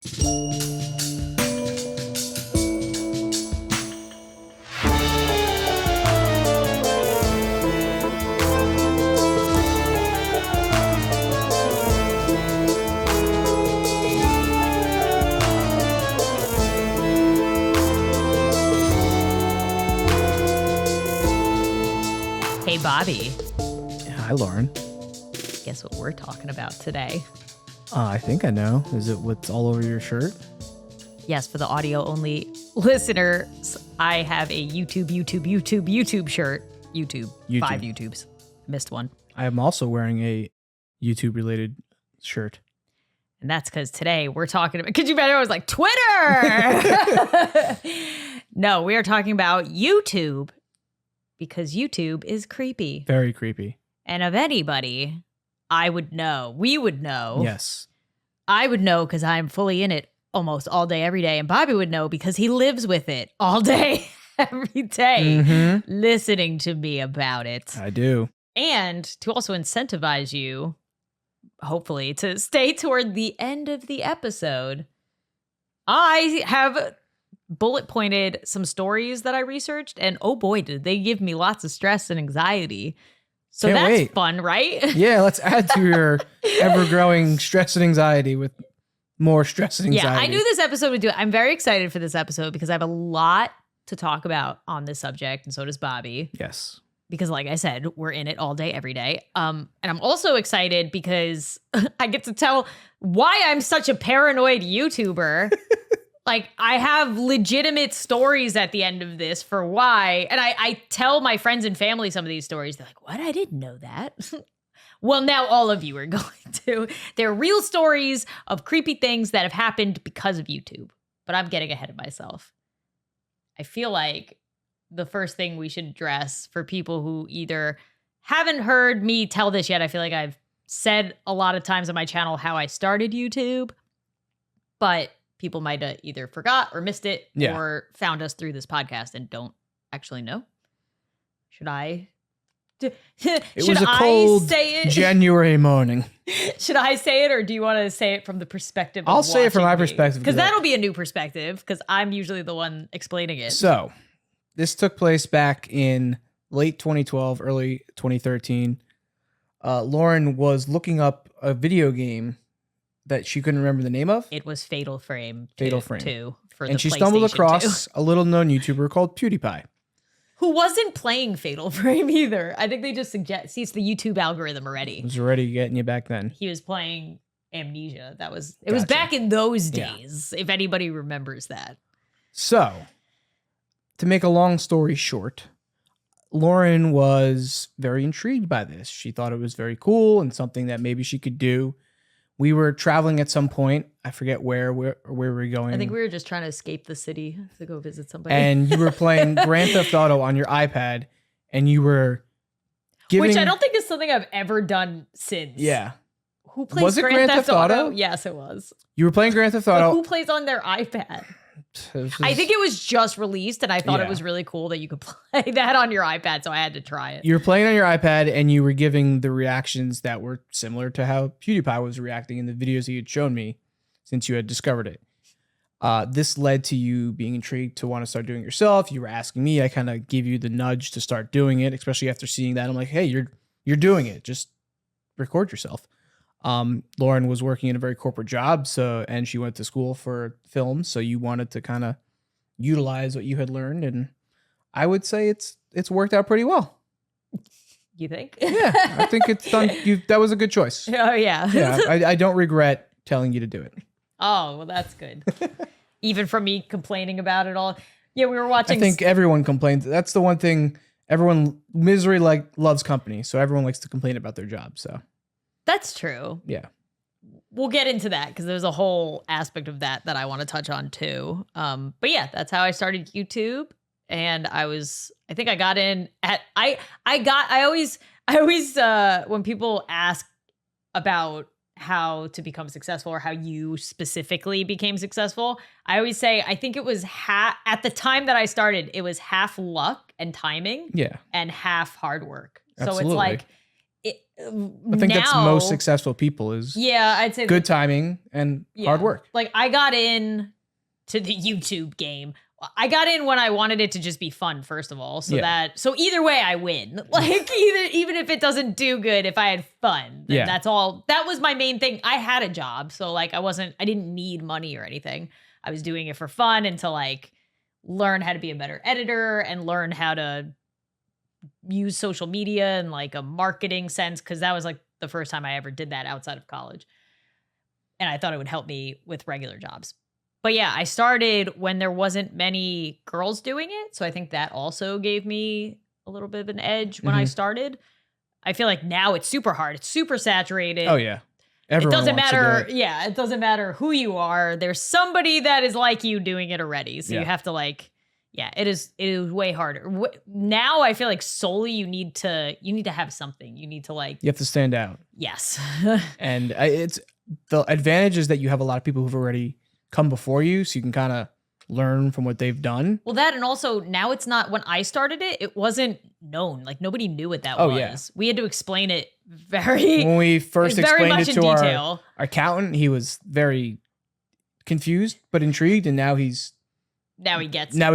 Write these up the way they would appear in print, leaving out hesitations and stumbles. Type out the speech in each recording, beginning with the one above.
Hey, Bobby. Hi, Lauren. Guess what we're talking about today? I think I know. Is it what's all over your shirt? Yes, for the audio-only listeners, I have a YouTube shirt. YouTube. 5 YouTubes. Missed one. I am also wearing a YouTube-related shirt. And that's because today we're talking about... Could you imagine? I was like, Twitter! No, we are talking about YouTube. Because YouTube is creepy. Very creepy. And of anybody, I would know. We would know. Yes. I would know because I'm fully in it almost all day, every day. And Bobby would know because he lives with it all day, every day, listening to me about it. I do. And to also incentivize you, hopefully, to stay toward the end of the episode, I have bullet pointed some stories that I researched, and oh boy, did they give me lots of stress and anxiety. So Can't that's wait. fun, right? Yeah, let's add to your ever-growing stress and anxiety with more stress and anxiety. Yeah, I knew this episode would do it. I'm very excited for this episode because I have a lot to talk about on this subject, and so does Bobby. Yes. Because like I said, we're in it all day, every day. And I'm also excited because I get to tell why I'm such a paranoid YouTuber. Like, I have legitimate stories at the end of this for why. And I tell my friends and family some of these stories. They're like, what? I didn't know that. Well, now all of you are going to. They're real stories of creepy things that have happened because of YouTube. But I'm getting ahead of myself. I feel like the first thing we should address for people who either haven't heard me tell this yet, I feel like I've said a lot of times on my channel how I started YouTube. But people might have either forgot or missed it or found us through this podcast and don't actually know. Should I? It was a cold January morning. Should I say it or do you want to say it from the perspective of I'll say it from my watching me? perspective. Because that'll be a new perspective because I'm usually the one explaining it. So, this took place back in late 2012, early 2013. Lauren was looking up a video game that she couldn't remember the name of. It was Fatal Frame 2 for the and she stumbled PlayStation across 2. a little known YouTuber called PewDiePie. Who wasn't playing Fatal Frame either. I think they just suggest, see, it's the YouTube algorithm already. It was already getting you back then. He was playing Amnesia. It was back in those days, if anybody remembers that. So, to make a long story short, Lauren was very intrigued by this. She thought it was very cool and something that maybe she could do. We were traveling at some point. I forget where we were going. I think we were just trying to escape the city to go visit somebody. And you were playing Grand Theft Auto on your iPad, and you were giving... Which I don't think is something I've ever done since. Yeah. Who plays Grand Theft Auto? Yes, it was. You were playing Grand Theft Auto. But who plays on their iPad? I think it was just released, and I thought it was really cool that you could play that on your iPad, so I had to try it. You were playing on your iPad, and you were giving the reactions that were similar to how PewDiePie was reacting in the videos he had shown me since you had discovered it. This led to you being intrigued to want to start doing it yourself. You were asking me. I kind of gave you the nudge to start doing it, especially after seeing that. I'm like, hey, you're doing it. Just record yourself. Lauren was working in a very corporate job, and she went to school for film, so you wanted to kind of utilize what you had learned, and I would say it's worked out pretty well. You think? Yeah, I think it's done. That was a good choice. Oh yeah. Yeah, I don't regret telling you to do it. Oh, well, that's good. Even from me complaining about it all. Yeah, we were watching. I think everyone complains. That's the one thing. Misery loves company, so everyone likes to complain about their job. So. That's true. Yeah. We'll get into that because there's a whole aspect of that I want to touch on too. But yeah, that's how I started YouTube. And I think I got in at, I always, when people ask about how to become successful or how you specifically became successful, I always say, I think it was at the time that I started, it was half luck and timing and half hard work. Absolutely. So it's like, I think that's most successful people is I'd say good timing and hard work. Like I got in to the YouTube game. I got in when I wanted it to just be fun, first of all. So so either way I win. Like even if it doesn't do good, if I had fun, then that's all. That was my main thing. I had a job. So like I didn't need money or anything. I was doing it for fun and to like learn how to be a better editor and learn how to use social media in like a marketing sense, because that was like the first time I ever did that outside of college. And I thought it would help me with regular jobs. But yeah, I started when there wasn't many girls doing it. So I think that also gave me a little bit of an edge when I started. I feel like now it's super hard. It's super saturated. Oh, yeah. Everyone it doesn't wants matter. to do it. Yeah, it doesn't matter who you are. There's somebody that is like you doing it already. So you have to like, it is way harder. Now I feel like solely you need to have something. You need to like. You have to stand out. Yes. And it's the advantage is that you have a lot of people who've already come before you, so you can kind of learn from what they've done. Well, that, and also now it's not, when I started it wasn't known. Like nobody knew what that was. Yeah. We had to explain it when we first explained it to our accountant, he was very confused but intrigued, and now he gets it. Now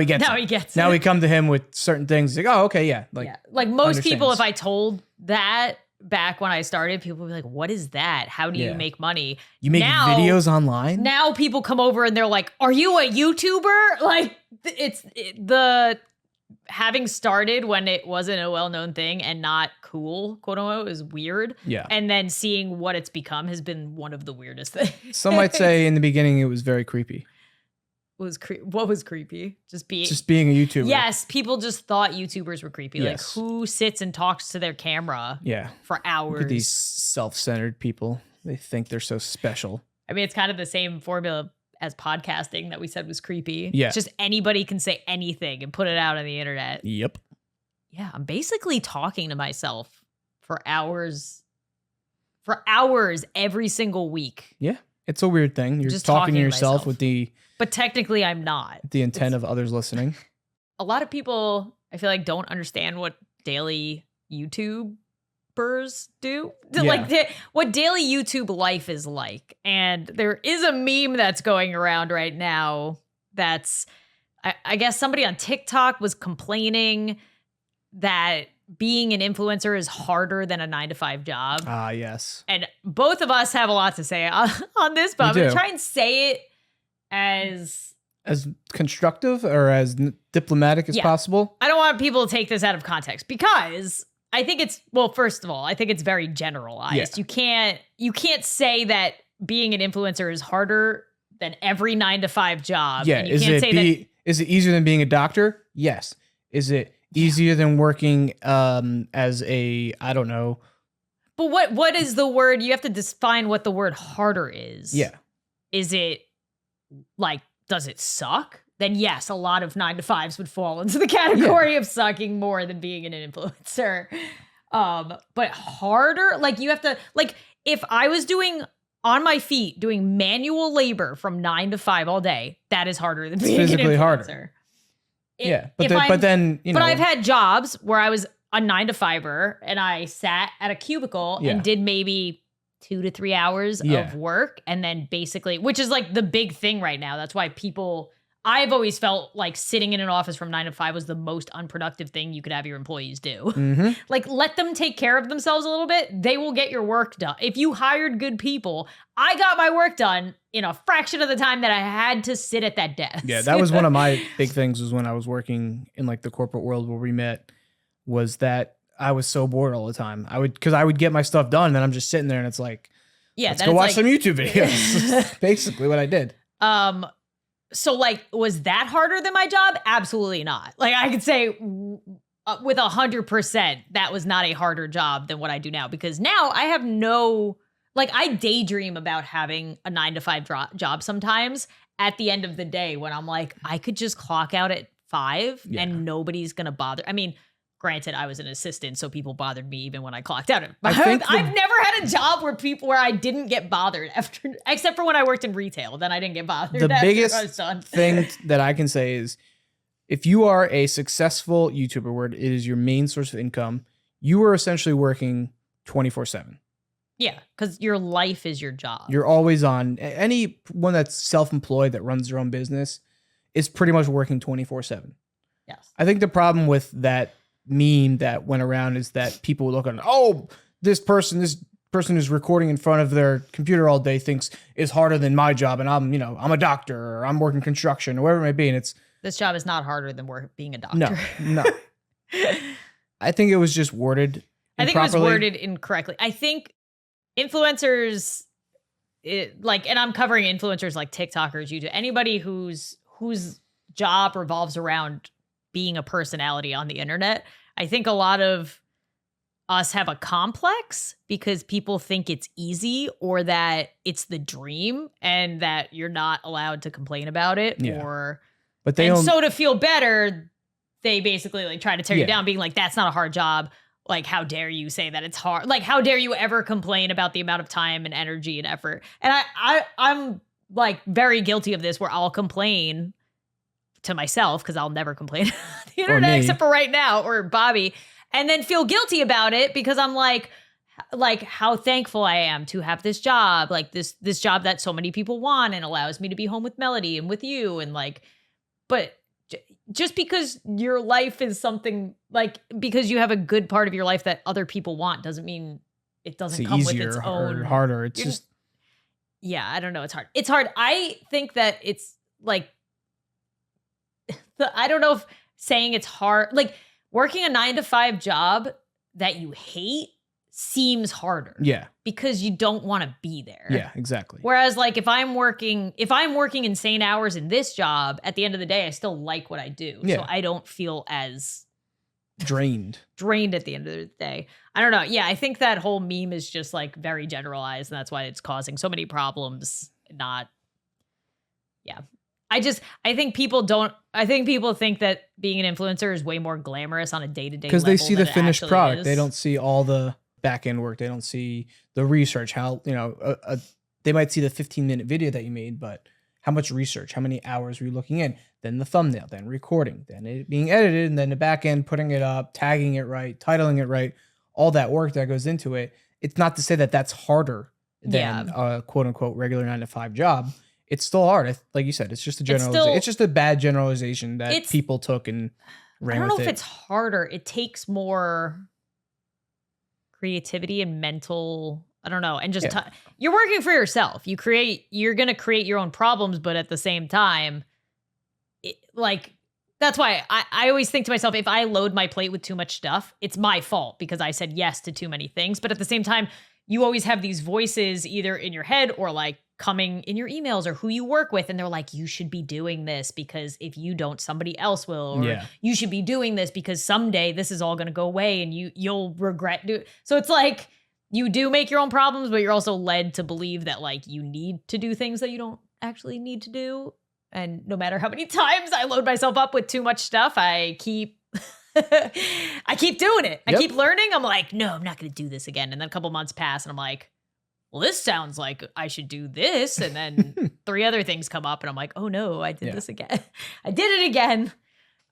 we come to him with certain things like, oh, okay, yeah. Like most people, if I told that back when I started, people would be like, what is that? How do you make money? You make videos online? Now people come over and they're like, are you a YouTuber? Like the having started when it wasn't a well-known thing and not cool, quote unquote, is weird. Yeah. And then seeing what it's become has been one of the weirdest things. Some might say in the beginning it was very creepy. What was creepy? Just being a YouTuber. Yes, people just thought YouTubers were creepy. Yes. Like who sits and talks to their camera for hours? Look at these self-centered people. They think they're so special. I mean, it's kind of the same formula as podcasting that we said was creepy. Yeah. It's just anybody can say anything and put it out on the internet. Yep. Yeah, I'm basically talking to myself for hours every single week. Yeah. It's a weird thing. You're just talking to yourself with the... But technically, I'm not. The intent of others listening. A lot of people, I feel like, don't understand what daily YouTubers do. Yeah. Like what daily YouTube life is like. And there is a meme that's going around right now that's, I guess somebody on TikTok was complaining that being an influencer is harder than a 9-to-5 job. Ah, yes. And both of us have a lot to say on this, but I'm going to try and say it as constructive or as diplomatic as possible. I don't want people to take this out of context because I think it's, well, first of all, I think it's very generalized. Yeah. You can't say that being an influencer is harder than every 9-to-5 job. Yeah. And you can't say is it easier than being a doctor? Yes. Is it easier than working as a, I don't know. But what is the word? You have to define what the word harder is. Yeah. Is it like, does it suck? Then yes, a lot of 9-to-5s would fall into the category of sucking more than being an influencer. But harder, like you have to, like if I was doing on my feet, doing manual labor from 9 to 5 all day, that is harder than being physically an influencer. Harder. But then, you know. But I've had jobs where I was a 9-to-5er and I sat at a cubicle and did maybe 2 to 3 hours of work. And then basically, which is like the big thing right now. That's why I've always felt like sitting in an office from 9 to 5 was the most unproductive thing you could have your employees do. Mm-hmm. Like let them take care of themselves a little bit. They will get your work done. If you hired good people, I got my work done in a fraction of the time that I had to sit at that desk. Yeah, that was one of my big things was when I was working in like the corporate world where we met, was that I was so bored all the time. Because I would get my stuff done and then I'm just sitting there and it's like, let's go watch some YouTube videos. Basically what I did. So like, was that harder than my job? Absolutely not. Like I could say with 100%, that was not a harder job than what I do now, because now I have I daydream about having a 9-to-5 job sometimes at the end of the day when I'm like, I could just clock out at 5 and nobody's going to bother. I mean, granted, I was an assistant, so people bothered me even when I clocked out. I've never had a job where I didn't get bothered after, except for when I worked in retail. Then I didn't get bothered. The biggest thing that I can say is, if you are a successful YouTuber, where it is your main source of income, you are essentially working 24/7. Yeah, because your life is your job. You're always on. Anyone that's self-employed that runs their own business is pretty much working 24/7. Yes. I think the problem with that meme that went around is that people look on, oh, this person who's recording in front of their computer all day thinks it's harder than my job, and I'm a doctor, or I'm working construction, or whatever it may be, and it's this job is not harder than being a doctor. No. I think it was just worded improperly. I think it was worded incorrectly. I think influencers, and I'm covering influencers like TikTokers, YouTube, anybody whose job revolves around being a personality on the internet. I think a lot of us have a complex because people think it's easy or that it's the dream and that you're not allowed to complain about it. Yeah. So to feel better, they basically like try to tear you down, being like, that's not a hard job. Like, how dare you say that it's hard? Like, how dare you ever complain about the amount of time and energy and effort? And I'm like very guilty of this, where I'll complain to myself because I'll never complain on the internet except for right now, or Bobby, and then feel guilty about it because I'm like how thankful I am to have this job, like this job that so many people want and allows me to be home with Melody and with you, and like, but just because your life is something, like, because you have a good part of your life that other people want doesn't mean it doesn't come with its own. Or harder. It's just. Yeah, I don't know. It's hard. It's hard. I think that it's like, I don't know if saying it's hard, like working a 9-to-5 job that you hate seems harder. Yeah. Because you don't want to be there. Yeah, exactly. Whereas like if I'm working insane hours in this job, at the end of the day, I still like what I do. Yeah. So I don't feel as drained at the end of the day. I don't know. Yeah, I think that whole meme is just like very generalized, and that's why it's causing so many problems. I think people think that being an influencer is way more glamorous on a day-to-day level. Because they see the finished product. Is. They don't see all the back end work. They don't see the research, how, they might see the 15-minute video that you made, but how much research, how many hours were you looking in, then the thumbnail, then recording, then it being edited, and then the back end, putting it up, tagging it right, titling it right, all that work that goes into it. It's not to say that that's harder than a quote unquote regular 9-to-5 job. It's still hard. Like you said, it's just a generalization. It's just a bad generalization that people took and ran with it. I don't know if it's harder. It takes more creativity and mental, I don't know, and just you're working for yourself. You're going to create your own problems, but at the same time, that's why I always think to myself, if I load my plate with too much stuff, it's my fault because I said yes to too many things. But at the same time, you always have these voices either in your head or like coming in your emails or who you work with. And they're like, you should be doing this because if you don't, somebody else will. Or you should be doing this because someday this is all going to go away and you'll regret doing. So it's like you do make your own problems, but you're also led to believe that like you need to do things that you don't actually need to do. And no matter how many times I load myself up with too much stuff, I keep doing it. I keep learning. I'm like, no, I'm not going to do this again. And then a couple months pass and I'm like, well, this sounds like I should do this. And then 3 other things come up and I'm like, oh no, I did this again. I did it again.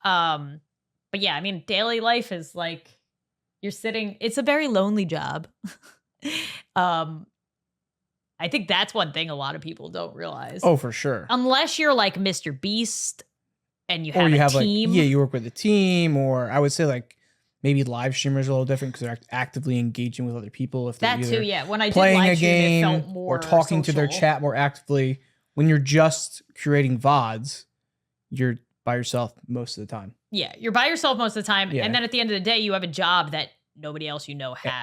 But yeah, I mean, daily life is like it's a very lonely job. I think that's one thing a lot of people don't realize. Oh, for sure. Unless you're like Mr. Beast and you have a team. Like, you work with a team, or I would say like maybe live streamers are a little different because they're actively engaging with other people. If they're that too, yeah. When I did playing live a game stream, it felt more or talking to their chat more actively. When you're just creating VODs, you're by yourself most of the time. Yeah, you're by yourself most of the time. Yeah. And then at the end of the day, you have a job that nobody else has.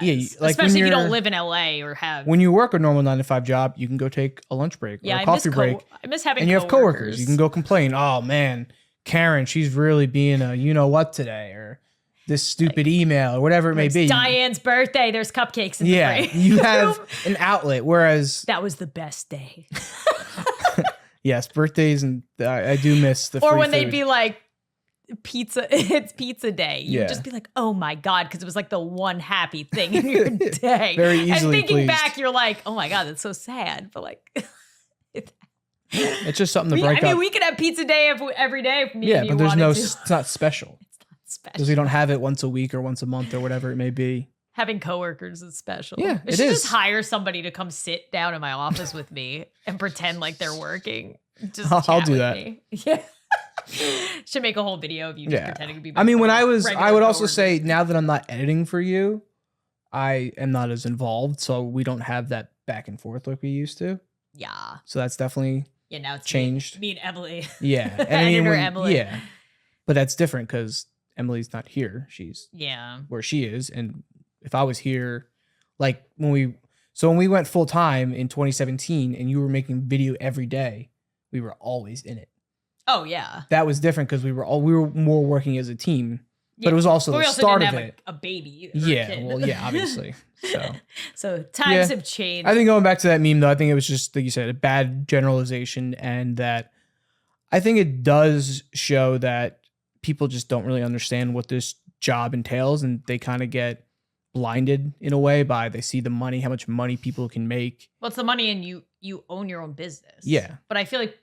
Yeah, like especially if you don't live in LA or have. When you work a normal 9-to-5 job, you can go take a lunch break or a coffee break. I miss having and you have coworkers. You can go complain. Oh man, Karen, she's really being a you-know-what today, or this stupid email or whatever it may be. Diane's birthday. There's cupcakes in the fridge. You have an outlet, whereas... That was the best day. Yes, birthdays, and I do miss the Or free when food. they'd be like, it's pizza day. You'd just be like, oh my God, because it was like the one happy thing in your day. Very easily And thinking pleased. back, you're like, oh my God, that's so sad. But like... It's just something to break up. I mean, we could have pizza day every day if me and you but there's wanted to. it's not special. It's not special. Because we don't have it once a week or once a month or whatever it may be. Having coworkers is special. Yeah, I it should is. just hire somebody to come sit down in my office with me and pretend like they're working. Just I'll chat do with that. Me. Yeah. Should make a whole video of you just Yeah. pretending to be. I mean, when I would regular also coworkers. say now that I'm not editing for you, I am not as involved, so we don't have that back and forth like we used to. Yeah. So that's definitely Now it's changed. Me and Emily. Yeah. And I mean, Editor Emily. yeah. But that's different because Emily's not here. She's Yeah. where she is. And if I was here, like when we went full time in 2017 and you were making video every day, we were always in it. Oh yeah. That was different because we were more working as a team. But Yeah. it was also But we the also start didn't of have it. a baby. Or a Yeah, kid. well, yeah, obviously. So times Yeah. have changed. I think going back to that meme, though, I think it was just, like you said, a bad generalization. And that I think it does show that people just don't really understand what this job entails. And they kind of get blinded in a way by they see the money, how much money people can make. Well, it's the money and you own your own business. Yeah. But I feel like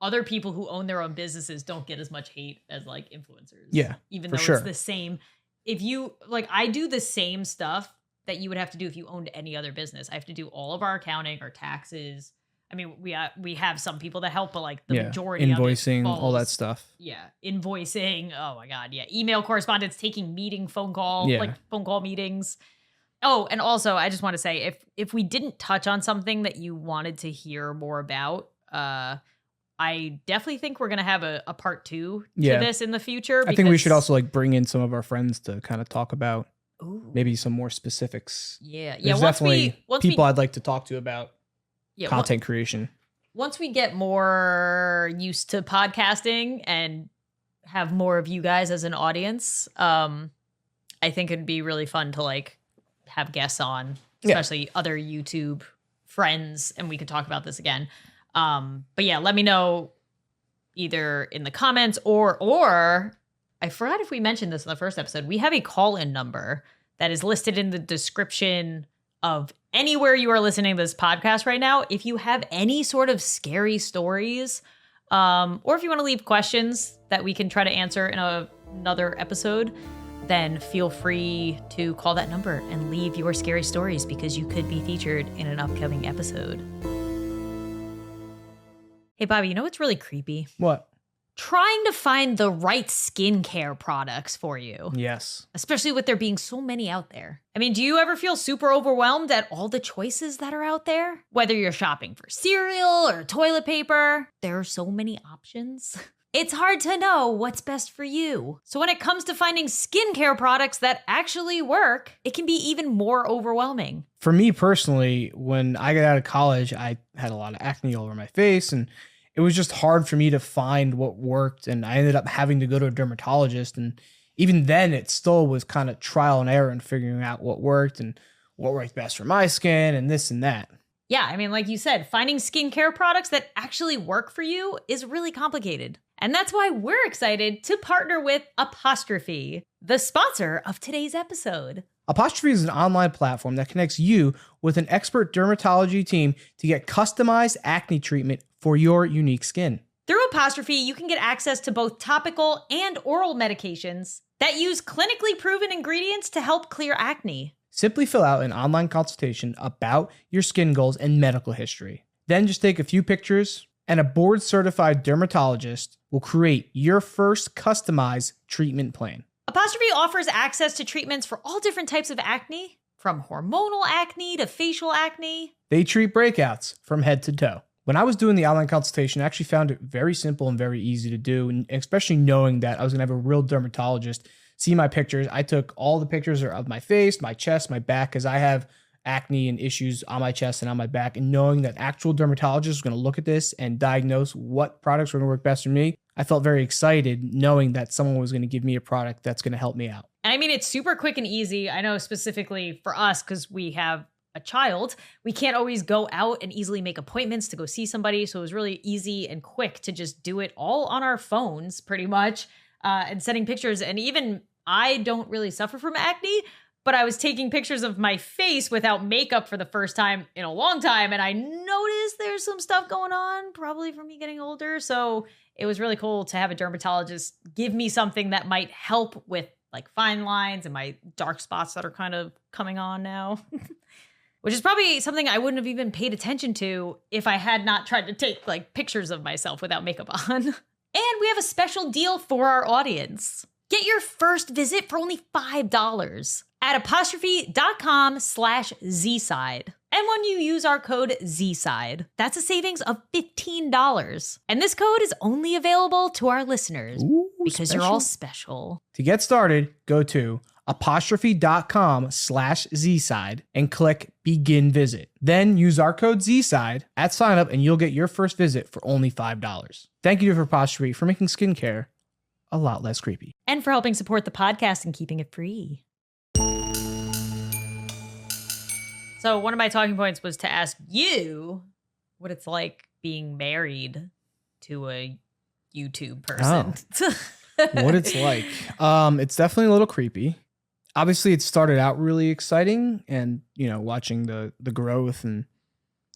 other people who own their own businesses don't get as much hate as like influencers. Yeah, Even for though sure. it's the same. If you like, I do the same stuff that you would have to do if you owned any other business. I have to do all of our accounting, our taxes. I mean, we have some people that help, but like the majority invoicing, of it all that falls- stuff. Yeah, invoicing. Oh my god, yeah. Email correspondence, taking phone call meetings. Oh, and also I just want to say if we didn't touch on something that you wanted to hear more about, I definitely think we're gonna have a part 2 to this in the future. I think we should also like bring in some of our friends to kind of talk about Ooh. maybe some more specifics. Yeah. There's definitely people I'd like to talk to about content creation. Once we get more used to podcasting and have more of you guys as an audience, I think it'd be really fun to like have guests on, especially other YouTube friends, and we could talk about this again. But yeah, let me know either in the comments or I forgot if we mentioned this in the first episode. We have a call-in number that is listed in the description of anywhere you are listening to this podcast right now. If you have any sort of scary stories, or if you want to leave questions that we can try to answer in another episode, then feel free to call that number and leave your scary stories because you could be featured in an upcoming episode. Hey, Bobby, you know what's really creepy? What? Trying to find the right skincare products for you. Yes. Especially with there being so many out there. I mean, do you ever feel super overwhelmed at all the choices that are out there? Whether you're shopping for cereal or toilet paper, there are so many options. It's hard to know what's best for you. So when it comes to finding skincare products that actually work, it can be even more overwhelming. For me personally, when I got out of college, I had a lot of acne all over my face, and it was just hard for me to find what worked. And I ended up having to go to a dermatologist. And even then, it still was kind of trial and error in figuring out what worked and what worked best for my skin and this and that. Yeah, I mean, like you said, finding skincare products that actually work for you is really complicated. And that's why we're excited to partner with Apostrophe, the sponsor of today's episode. Apostrophe is an online platform that connects you with an expert dermatology team to get customized acne treatment for your unique skin. Through Apostrophe, you can get access to both topical and oral medications that use clinically proven ingredients to help clear acne. Simply fill out an online consultation about your skin goals and medical history. Then just take a few pictures, and a board-certified dermatologist will create your first customized treatment plan. Apostrophe offers access to treatments for all different types of acne, from hormonal acne to facial acne. They treat breakouts from head to toe. When I was doing the online consultation, I actually found it very simple and very easy to do, and especially knowing that I was going to have a real dermatologist see my pictures. I took all the pictures of my face, my chest, my back, because I have acne and issues on my chest and on my back, and knowing that actual dermatologist was going to look at this and diagnose what products were going to work best for me, I felt very excited knowing that someone was going to give me a product that's going to help me out. And I mean, it's super quick and easy. I know specifically for us, because we have a child, we can't always go out and easily make appointments to go see somebody. So it was really easy and quick to just do it all on our phones pretty much, and sending pictures. And even I don't really suffer from acne, but I was taking pictures of my face without makeup for the first time in a long time. And I noticed there's some stuff going on, probably from me getting older. So it was really cool to have a dermatologist give me something that might help with like fine lines and my dark spots that are kind of coming on now. Which is probably something I wouldn't have even paid attention to if I had not tried to take like pictures of myself without makeup on. And we have a special deal for our audience. Get your first visit for only $5 at apostrophe.com/ZSide. And when you use our code ZSide, that's a savings of $15. And this code is only available to our listeners because you're all special. To get started, go to apostrophe.com/ZSide and click begin visit. Then use our code ZSide at sign up and you'll get your first visit for only $5. Thank you to Apostrophe for making skincare a lot less creepy. And for helping support the podcast and keeping it free. So one of my talking points was to ask you what it's like being married to a YouTube person. What it's like. It's definitely a little creepy. Obviously, it started out really exciting and, you know, watching the growth and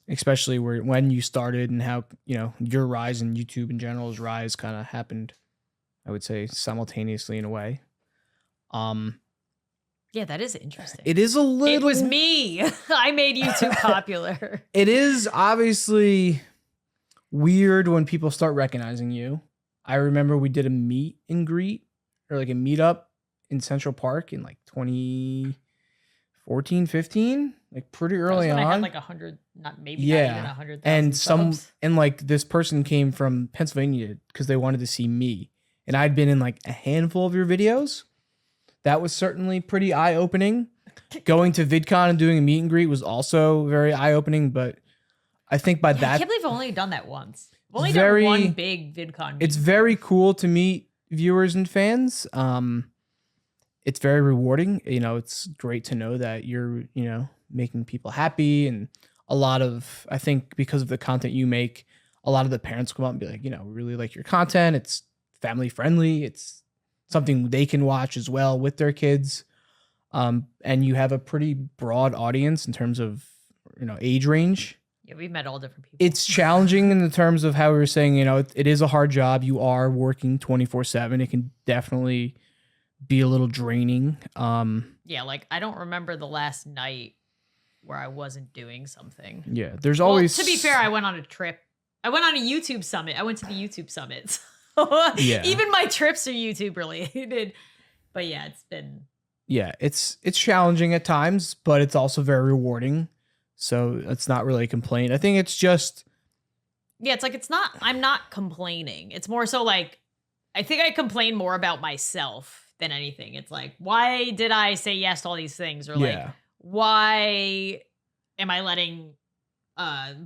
especially when you started and how, you know, your rise in YouTube in general's rise kind of happened, I would say, simultaneously in a way. Yeah, that is interesting. It is a little... It was me. I made YouTube popular. It is obviously weird when people start recognizing you. I remember we did a meet and greet or like a meetup in Central Park in like 2014, 15, like pretty early on. I had like 100, not maybe not even 100,000 subs. And like this person came from Pennsylvania because they wanted to see me. And I'd been in like a handful of your videos. That was certainly pretty eye-opening. Going to VidCon and doing a meet and greet was also very eye-opening, but I think by that... I can't believe I've only done that once. I've only done one big VidCon meet. It's very cool to meet viewers and fans. It's very rewarding. You know, it's great to know that you're, you know, making people happy. And a lot of, I think because of the content you make, a lot of the parents come up and be like, you know, we really like your content. It's family friendly. It's something they can watch as well with their kids. And you have a pretty broad audience in terms of, you know, age range. Yeah, we've met all different people. It's challenging in the terms of how we were saying, you know, it is a hard job. You are working 24/7. It can definitely be a little draining. Yeah, like I don't remember the last night where I wasn't doing something. Yeah, there's always... To be fair, I went on a trip. I went on a YouTube summit. I went to the YouTube summit. So yeah. Even my trips are YouTube related. But yeah, it's been... Yeah, it's challenging at times, but it's also very rewarding. So it's not really a complaint. I think it's just... Yeah, it's like I'm not complaining. It's more so like, I think I complain more about myself than anything. It's like, why did I say yes to all these things? Or like, why am I letting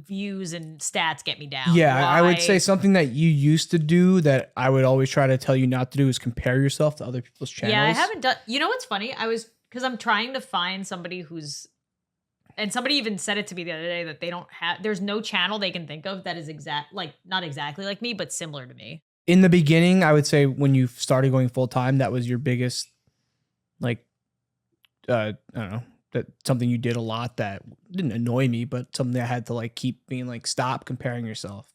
views and stats get me down? Yeah, why? I would say something that you used to do that I would always try to tell you not to do is compare yourself to other people's channels. Yeah, I haven't done... You know what's funny? Because I'm trying to find somebody who's... And somebody even said it to me the other day that they don't have... There's no channel they can think of that is not exactly like me, but similar to me. In the beginning, I would say when you started going full time, that was your biggest, like, I don't know, that something you did a lot that didn't annoy me, but something I had to like keep being like, stop comparing yourself.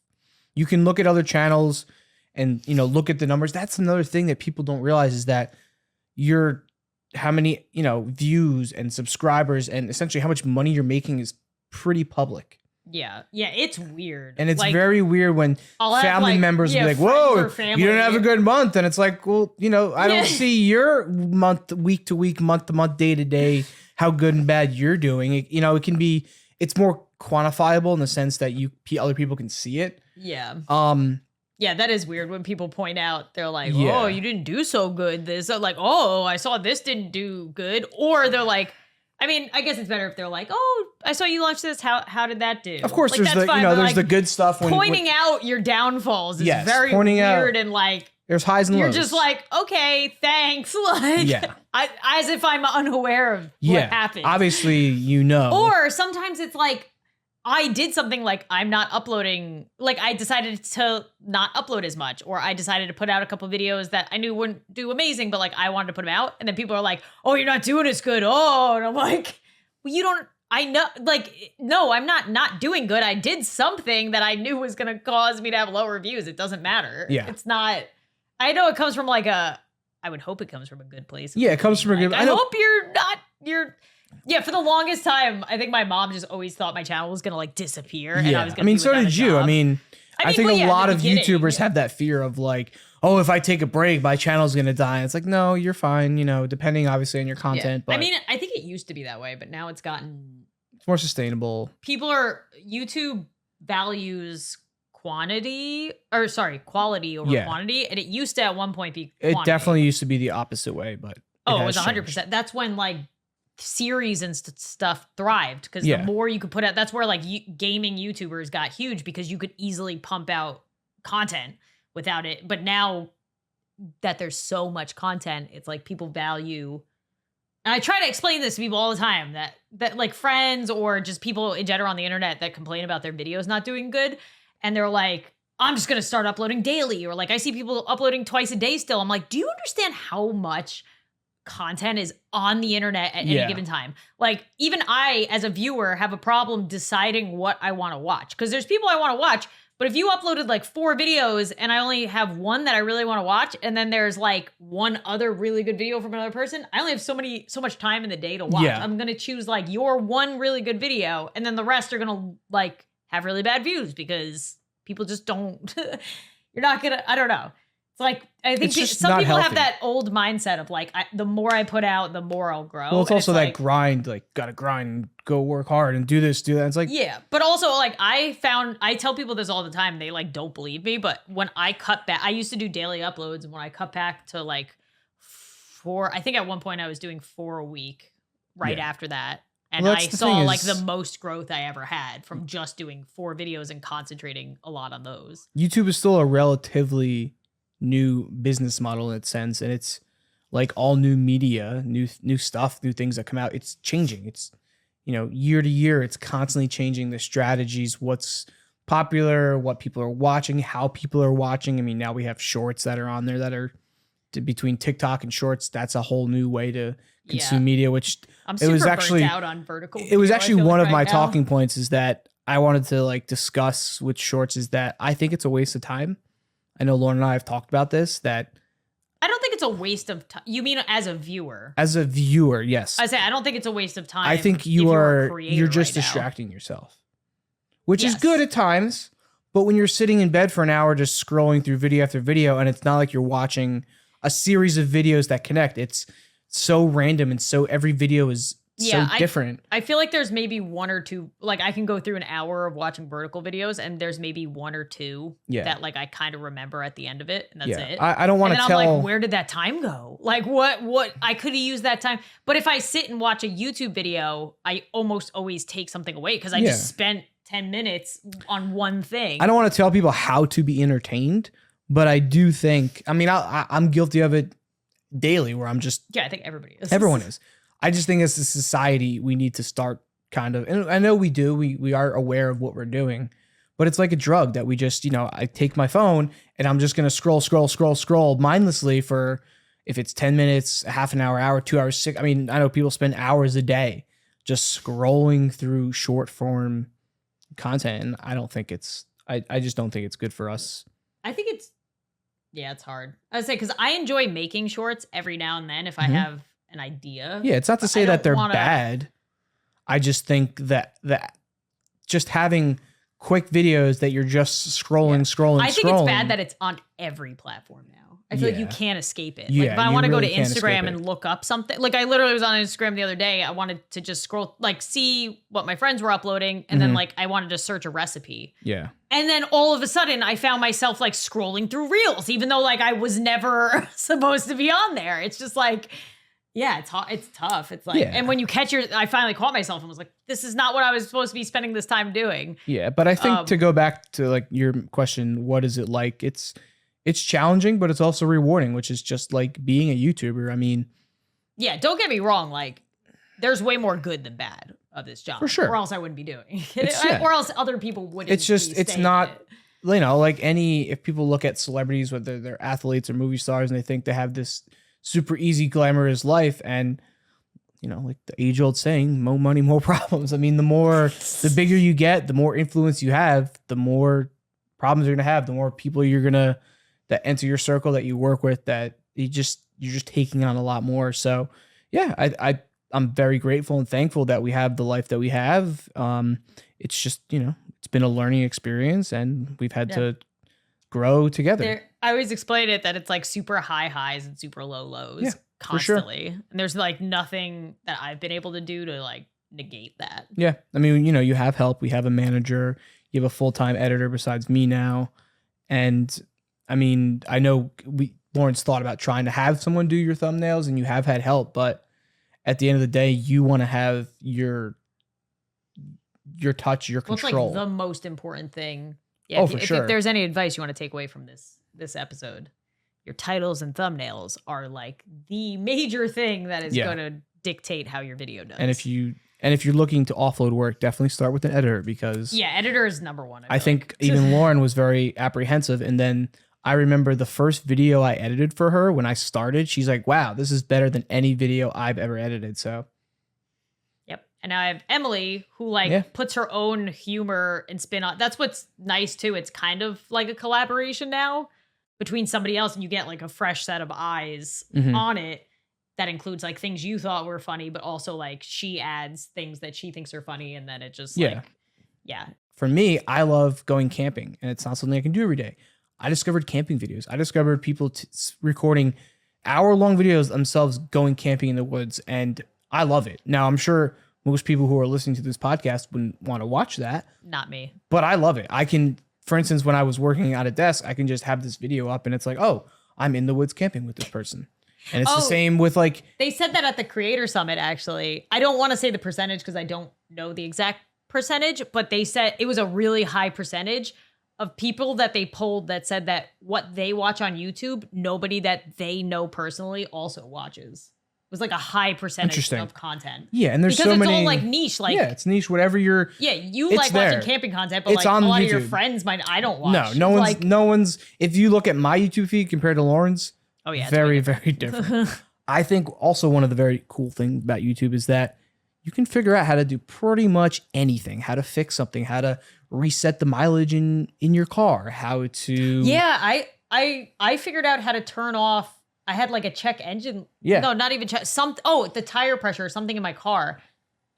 You can look at other channels and, you know, look at the numbers. That's another thing that people don't realize is that how many, you know, views and subscribers and essentially how much money you're making is pretty public. Yeah, it's weird. And it's like, very weird when family members be like, whoa, you don't have a good month. And it's like, well, you know, I don't see your month, week to week, month to month, day to day, how good and bad you're doing. You know, it's more quantifiable in the sense that other people can see it. Yeah. Yeah, that is weird when people point out, they're like, oh, you didn't do so good. Like, oh, I saw this didn't do good. Or they're like, I mean, I guess it's better if they're like, "Oh, I saw you launch this. How did that do?" Of course, like, there's there's the good stuff. Pointing out your downfalls is very weird and like there's highs and lows. You're just like, okay, thanks. Like, as if I'm unaware of what happened. Obviously, you know. Or sometimes it's like I did something like I'm not uploading. Like I decided to not upload as much, or I decided to put out a couple videos that I knew wouldn't do amazing, but like I wanted to put them out, and then people are like, "Oh, you're not doing as good." Oh, and I'm like, "Well, you don't." I know, like, no, I'm not doing good. I did something that I knew was gonna cause me to have lower views. It doesn't matter. Yeah, it's not. I know it comes from like a I would hope it comes from a good place. Yeah, it comes from a good. I hope yeah, for the longest time, I think my mom just always thought my channel was gonna like disappear. And I was gonna so did you. I mean, I think a lot of YouTubers have that fear of like, oh, if I take a break, my channel's gonna die. It's like, no, you're fine. You know, depending obviously on your content. But I mean, I think it used to be that way, but now it's gotten more sustainable. YouTube values quality over quantity, and it used to at one point be quantity. It definitely used to be the opposite way, but it was 100%. That's when like series and stuff thrived, because the more you could put out, that's where like gaming YouTubers got huge, because you could easily pump out content without it. But now that there's so much content, it's like people value. And I try to explain this to people all the time, that like friends or just people in general on the internet that complain about their videos not doing good. And they're like, I'm just going to start uploading daily. Or like, I see people uploading twice a day still. I'm like, do you understand how much content is on the internet at any given time? Like, even I, as a viewer, have a problem deciding what I want to watch. Because there's people I want to watch, but if you uploaded like 4 videos and I only have one that I really want to watch, and then there's like one other really good video from another person, I only have so much time in the day to watch. Yeah. I'm going to choose like your one really good video, and then the rest are going to like have really bad views, because people just don't, you're not going to, I don't know. It's like, I think some people have that old mindset of like, the more I put out, the more I'll grow. Well, it's also that grind, like gotta grind, go work hard and do this, do that. It's like, yeah, but also like I tell people this all the time. They like don't believe me, but when I cut back, I used to do daily uploads, and when I cut back to like 4, I think at one point I was doing 4 a week after that. And I saw like the most growth I ever had from just doing 4 videos and concentrating a lot on those. YouTube is still a relatively new business model in its sense, and it's like all new media, new stuff, new things that come out. It's changing. It's, you know, year to year, it's constantly changing the strategies, what's popular, what people are watching, how people are watching. I mean, now we have shorts that are on there that are between TikTok and shorts. That's a whole new way to consume media, which I'm super burnt out on vertical. It was actually one of my talking points, is that I wanted to like discuss with shorts, is that I think it's a waste of time. I know Lauren and I have talked about this, that I don't think it's a waste of time. You mean as a viewer? As a viewer, yes. I say I don't think it's a waste of time. I think you're just distracting yourself, which is good at times. But when you're sitting in bed for an hour just scrolling through video after video, and it's not like you're watching a series of videos that connect. It's so random, and so every video is so different. I feel like there's maybe 1 or 2, like I can go through an hour of watching vertical videos, and there's maybe 1 or 2 that like I kind of remember at the end of it, and that's it. I don't want to tell. I'm like, where did that time go? Like what I could have used that time. But if I sit and watch a YouTube video, I almost always take something away, because I just spent 10 minutes on one thing. I don't want to tell people how to be entertained, but I do think, I mean, I'm guilty of it daily, where I'm just, I think everybody is. Everyone is. I just think as a society, we need to start kind of, and I know we do, we are aware of what we're doing, but it's like a drug that we just, you know, I take my phone and I'm just going to scroll mindlessly for, if it's 10 minutes, a half an hour, 2 hours, 6. I mean, I know people spend hours a day just scrolling through short form content. And I don't think I just don't think it's good for us. I think it's hard. I would say, because I enjoy making shorts every now and then if I have an idea. Yeah, it's not to say that they're bad. I just think that just having quick videos that you're just scrolling. I think it's bad that it's on every platform now. I feel like you can't escape it. Like if I want to go to Instagram and look up something, like I literally was on Instagram the other day. I wanted to just scroll, like see what my friends were uploading. And then like I wanted to search a recipe. Yeah. And then all of a sudden I found myself like scrolling through reels, even though like I was never supposed to be on there. It's just like, yeah, it's tough. It's like, and when you catch I finally caught myself and was like, this is not what I was supposed to be spending this time doing. Yeah. But I think to go back to like your question, what is it like? It's challenging, but it's also rewarding, which is just like being a YouTuber. I mean, yeah, don't get me wrong. Like there's way more good than bad of this job. For sure. Or else I wouldn't be doing it. Or else other people wouldn't. It's just, it's not, you know, like if people look at celebrities, whether they're athletes or movie stars, and they think they have this super easy, glamorous life, and you know, like the age-old saying, more money, more problems. I mean, the bigger you get, the more influence you have, the more problems you're gonna have, the more people that enter your circle that you work with, that you just, you're just taking on a lot more. So yeah, I'm very grateful and thankful that we have the life that we have. It's just, it's been a learning experience, and we've had to grow together. I always explain it that it's like super high highs and super low lows constantly. Sure. And there's like nothing that I've been able to do to like negate that. Yeah. I mean, you have help. We have a manager. You have a full-time editor besides me now. And I mean, I know Lauren's thought about trying to have someone do your thumbnails, and you have had help, but at the end of the day, you want to have your touch, your control. It's like the most important thing. Yeah, if there's any advice you want to take away from this episode, your titles and thumbnails are like the major thing that is going to dictate how your video does. And if you're looking to offload work, definitely start with an editor, because editor is number one. I think even Lauren was very apprehensive, and then I remember the first video I edited for her when I started, she's like, "Wow, this is better than any video I've ever edited." So. And now I have Emily, who puts her own humor and spin on. That's what's nice too. It's kind of like a collaboration now between somebody else, and you get like a fresh set of eyes on it that includes like things you thought were funny, but also like she adds things that she thinks are funny, and then it just For me, I love going camping, and it's not something I can do every day. I discovered camping videos. I discovered people recording hour-long videos themselves going camping in the woods, and I love it. Now, I'm sure most people who are listening to this podcast wouldn't want to watch that. Not me. But I love it. I can, for instance, when I was working at a desk, I can just have this video up, and it's like, oh, I'm in the woods camping with this person. And it's the same with like... They said that at the Creator Summit, actually. I don't want to say the percentage because I don't know the exact percentage, but they said it was a really high percentage of people that they polled that said that what they watch on YouTube, nobody that they know personally also watches. It was like a high percentage of content. Yeah, and there's because so many... Because it's all like niche. Like, yeah, it's niche, whatever you're... Yeah, you like watching camping content, but it's like on a lot YouTube. of your friends might... I don't watch. No one's... If you look at my YouTube feed compared to Lauren's, very, very different. I think also one of the very cool things about YouTube is that you can figure out how to do pretty much anything. How to fix something, how to reset the mileage in your car, how to... Yeah, I figured out how to turn off... I had like a check engine. Yeah. No, not even check. The tire pressure or something in my car,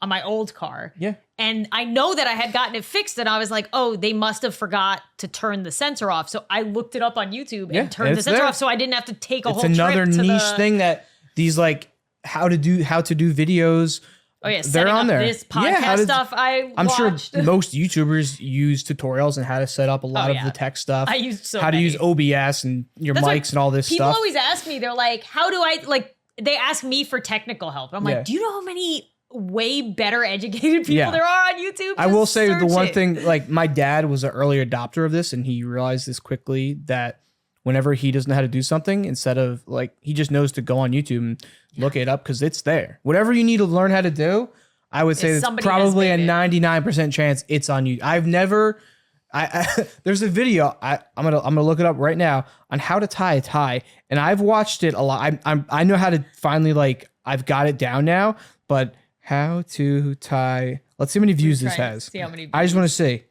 on my old car. Yeah. And I know that I had gotten it fixed, and I was like, oh, they must have forgot to turn the sensor off. So I looked it up on YouTube and turned the sensor off, so I didn't have to take a whole trip. It's another niche thing that these like how to do videos. Oh yeah, they're on there. This podcast stuff I'm watched. Sure most YouTubers use tutorials on how to set up a lot of the tech stuff. I used how to use OBS and your mics and all this people stuff. People always ask me, they're like, how do I they ask me for technical help. I'm like, do you know how many way better educated people there are on YouTube? I will say the one thing, like my dad was an early adopter of this, and he realized this quickly that whenever he doesn't know how to do something, instead of like, he just knows to go on YouTube and look it up because it's there. Whatever you need to learn how to do, I would say it's probably a 99% chance it's on YouTube. I've never, there's a video, I'm gonna look it up right now on how to tie a tie, and I've watched it a lot. I know how to finally, like, I've got it down now, but how to tie, let's see how many views this has. See how many views. I just want to see.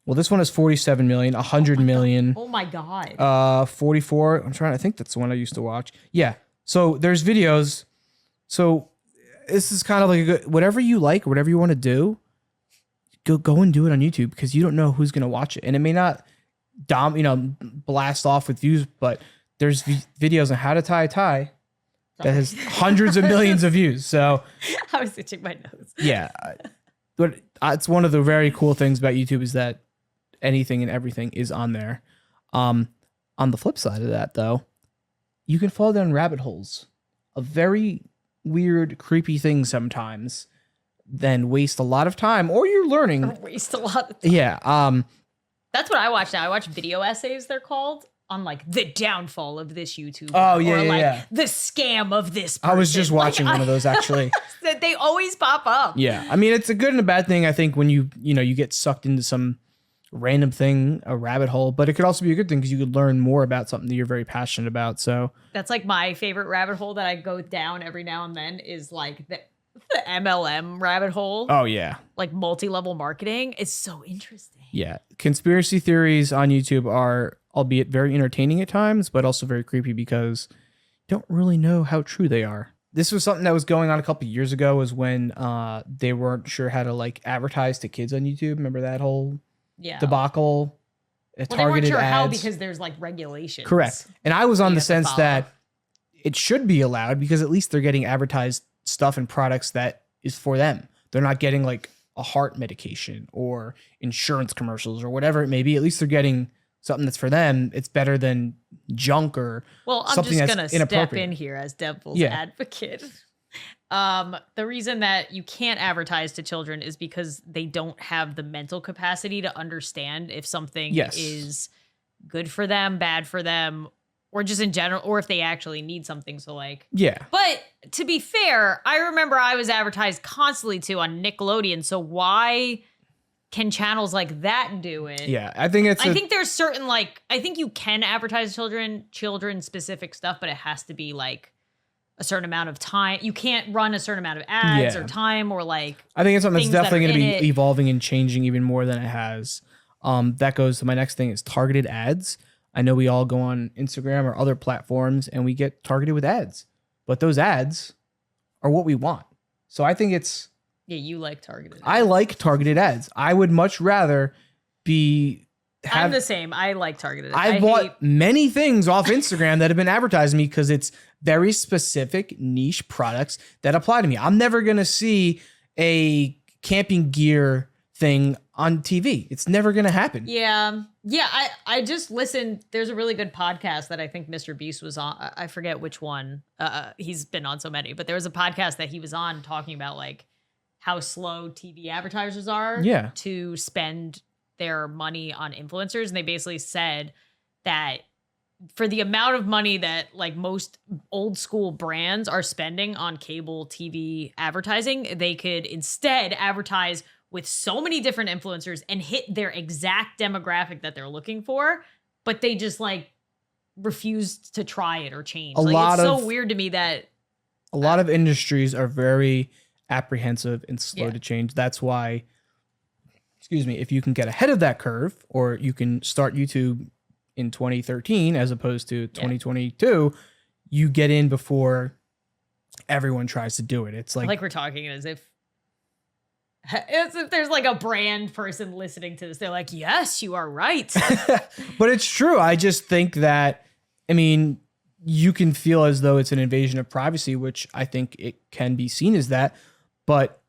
Well, this one has 47 million, 100 million. Oh my God. 44. I think that's the one I used to watch. Yeah. So there's videos. So this is kind of like a good, whatever you like, whatever you want to do, go and do it on YouTube, because you don't know who's going to watch it. And it may not blast off with views, but there's videos on how to tie a tie that has hundreds of millions of views. So I was itching my nose. Yeah. But it's one of the very cool things about YouTube is that anything and everything is on there. On the flip side of that, though, you can fall down rabbit holes of very weird, creepy things sometimes, then waste a lot of time, or you're learning. Or waste a lot of time. Yeah. That's what I watch now. I watch video essays, they're called, on like the downfall of this YouTuber. Oh, yeah, or like yeah. the scam of this person. I was just watching one of those, actually. They always pop up. Yeah. I mean, it's a good and a bad thing, I think, when you get sucked into some random thing, a rabbit hole, but it could also be a good thing because you could learn more about something that you're very passionate about. So that's like my favorite rabbit hole that I go down every now and then is like the MLM rabbit hole. Oh, yeah. Like multi-level marketing is so interesting. Yeah. Conspiracy theories on YouTube are, albeit very entertaining at times, but also very creepy because don't really know how true they are. This was something that was going on a couple of years ago, was when they weren't sure how to like advertise to kids on YouTube. Remember that whole debacle? Well, they weren't sure how because there's like regulations. Correct. And I was on you the have to sense follow. that it should be allowed because at least they're getting advertised stuff and products that is for them. They're not getting like a heart medication or insurance commercials or whatever it may be. At least they're getting something that's for them. It's better than junk or I'm something just that's gonna inappropriate. step in here as devil's advocate. The reason that you can't advertise to children is because they don't have the mental capacity to understand if something is good for them, bad for them, or just in general, or if they actually need something. So like, but to be fair, I remember I was advertised constantly to on Nickelodeon. So why can channels like that do it? Yeah, I think there's certain like, I think you can advertise children specific stuff, but it has to be like a certain amount of time. You can't run a certain amount of ads or time or like. I think it's something that's definitely going to be it. evolving and changing even more than it has. That goes to my next thing is targeted ads. I know we all go on Instagram or other platforms and we get targeted with ads, but those ads are what we want. So I think it's. Yeah, you like targeted ads. I like targeted ads. I would much rather I'm the same. I like targeted ads. I bought many things off Instagram that have been advertised to me because it's very specific niche products that apply to me. I'm never going to see a camping gear thing on TV. It's never going to happen. Yeah. I just listened. There's a really good podcast that I think Mr. Beast was on. I forget which one. He's been on so many, but there was a podcast that he was on talking about like how slow TV advertisers are to spend their money on influencers. And they basically said that for the amount of money that like most old school brands are spending on cable TV advertising, they could instead advertise with so many different influencers and hit their exact demographic that they're looking for, but they just like refused to try it or change. It's so weird to me that a lot of industries are very apprehensive and slow to change. That's why, if you can get ahead of that curve, or you can start YouTube in 2013 as opposed to 2022, you get in before everyone tries to do it. It's like we're talking as if there's like a brand person listening to this. They're like, yes, you are right. But it's true. I just think that, I mean, you can feel as though it's an invasion of privacy, which I think it can be seen as that. But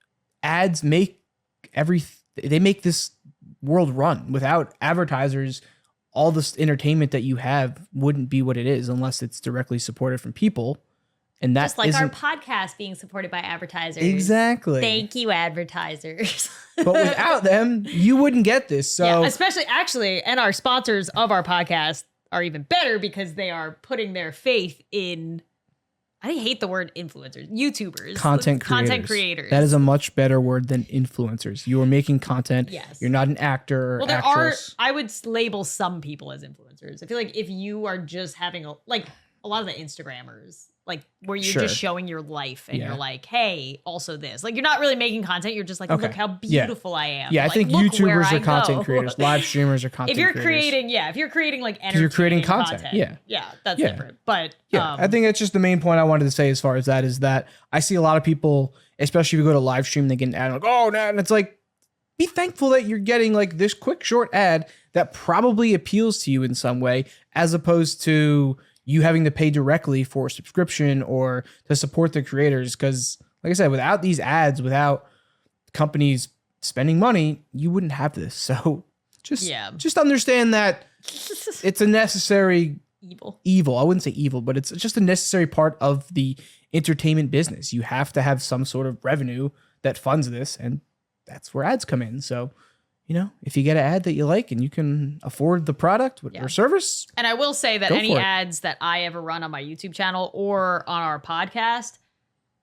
ads make they make this world run. Without advertisers, all this entertainment that you have wouldn't be what it is unless it's directly supported from people. And that's just like our podcast being supported by advertisers. Exactly. Thank you, advertisers. But without them, you wouldn't get this. So especially actually, and our sponsors of our podcast are even better because they are putting their faith in, I hate the word influencers, YouTubers, content creators. That is a much better word than influencers. You are making content. Yes. You're not an actor or actress. I would label some people as influencers. I feel like if you are just having a lot of the Instagrammers, like where you're just showing your life and you're like, hey, also this. Like you're not really making content. You're just like, look how beautiful I am. Yeah, I think YouTubers are content creators. Live streamers are content creators. If you're creating like entertaining you're creating content. Yeah, that's different. But I think that's just the main point I wanted to say as far as that is that I see a lot of people, especially if you go to live stream, they get an ad like, oh, no, and it's like, be thankful that you're getting like this quick short ad that probably appeals to you in some way, as opposed to you having to pay directly for a subscription or to support the creators. Because like I said, without these ads, without companies spending money, you wouldn't have this. So just understand that it's a necessary evil. I wouldn't say evil, but it's just a necessary part of the entertainment business. You have to have some sort of revenue that funds this, and that's where ads come in. So if you get an ad that you like and you can afford the product or service. And I will say that any ads that I ever run on my YouTube channel or on our podcast,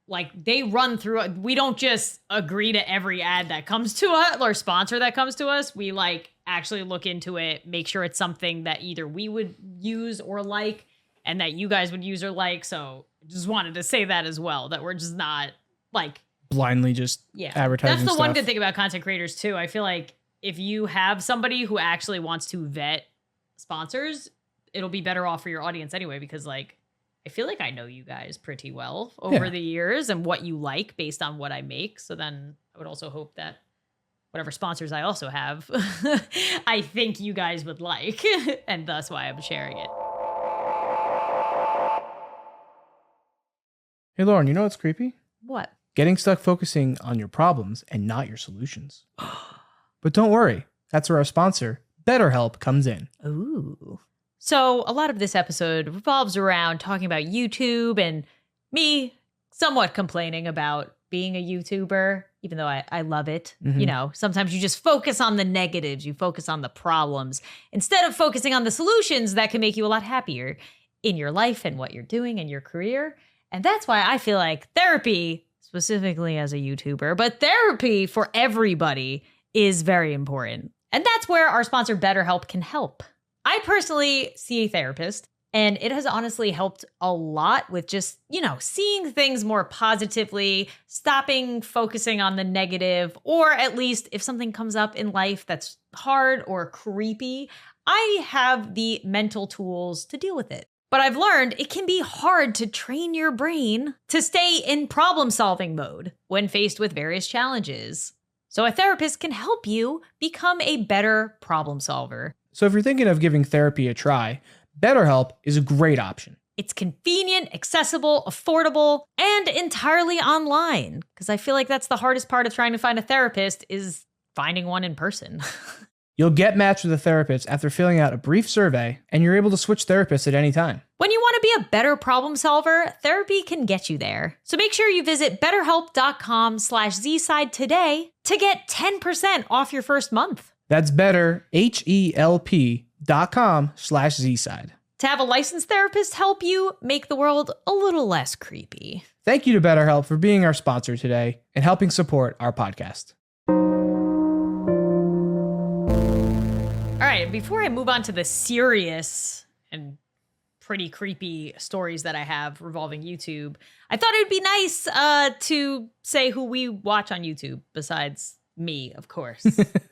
like they run through, we don't just agree to every ad that comes to us or sponsor that comes to us. We like actually look into it, make sure it's something that either we would use or like, and that you guys would use or like. So just wanted to say that as well, that we're just not like blindly just advertising. That's the one good thing about content creators too. I feel like if you have somebody who actually wants to vet sponsors, it'll be better off for your audience anyway, because like I feel like I know you guys pretty well over Yeah. the years and what you like based on what I make. So then I would also hope that whatever sponsors I also have, I think you guys would like, and thus why I'm sharing it. Hey, Lauren, you know what's creepy? What? Getting stuck focusing on your problems and not your solutions. But don't worry, that's where our sponsor, Betterhelp, comes in. Ooh. So a lot of this episode revolves around talking about YouTube and me somewhat complaining about being a YouTuber, even though I love it. Mhm. You know, sometimes you just focus on the negatives, you focus on the problems instead of focusing on the solutions that can make you a lot happier in your life and what you're doing in your career. And that's why I feel like therapy, specifically as a YouTuber, but therapy for everybody is very important. And that's where our sponsor BetterHelp can help. I personally see a therapist, and it has honestly helped a lot with just, you know, seeing things more positively, stopping focusing on the negative, or at least if something comes up in life that's hard or creepy, I have the mental tools to deal with it. But I've learned it can be hard to train your brain to stay in problem-solving mode when faced with various challenges. So a therapist can help you become a better problem solver. So if you're thinking of giving therapy a try, BetterHelp is a great option. It's convenient, accessible, affordable, and entirely online. Because I feel like that's the hardest part of trying to find a therapist is finding one in person. You'll get matched with a therapist after filling out a brief survey, and you're able to switch therapists at any time. When you want to be a better problem solver, therapy can get you there. So make sure you visit betterhelp.com/zside today to get 10% off your first month. That's betterhelp.com/zside. To have a licensed therapist help you make the world a little less creepy. Thank you to BetterHelp for being our sponsor today and helping support our podcast. All right, before I move on to the serious and pretty creepy stories that I have revolving YouTube, I thought it would be nice to say who we watch on YouTube besides me, of course.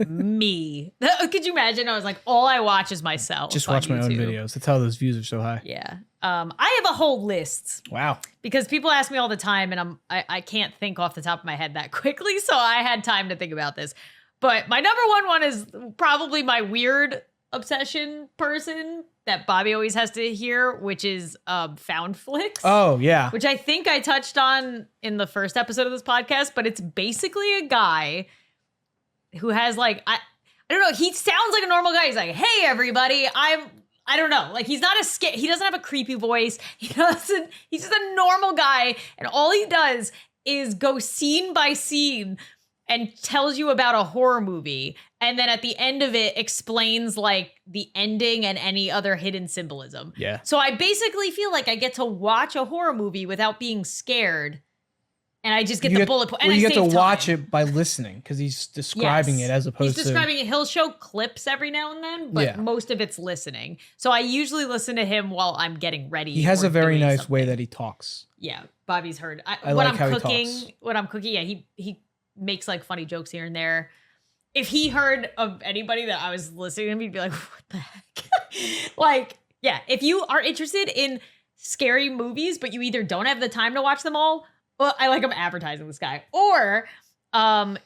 Me. Could you imagine? I was like, all I watch is myself. Just on watch my own YouTube. videos. That's how those views are so high. Yeah. I have a whole list Wow. because people ask me all the time and I can't think off the top of my head that quickly. So I had time to think about this. But my number one is probably my weird obsession person that Bobby always has to hear, which is found flicks. Oh, yeah. Which I think I touched on in the first episode of this podcast, but it's basically a guy who has like, I don't know, he sounds like a normal guy. He's like, hey everybody, I don't know. Like he doesn't have a creepy voice. He's just a normal guy. And all he does is go scene by scene and tells you about a horror movie. And then at the end of it explains like the ending and any other hidden symbolism. Yeah. So I basically feel like I get to watch a horror movie without being scared. And I just get the bullet point. And you I get to save watch time. it by listening because he's describing Yes. it as opposed He's to. describing it. He'll show clips every now and then, but Yeah. most of it's listening. So I usually listen to him while I'm getting ready. He has or a very doing nice way something. that he talks. Yeah, Bobby's heard. I when like I'm how he cooking, talks. when I'm cooking, yeah, he makes like funny jokes here and there. If he heard of anybody that I was listening to him, he'd be like, what the heck? Like, yeah, if you are interested in scary movies, but you either don't have the time to watch them all, well, I like I'm advertising this guy, or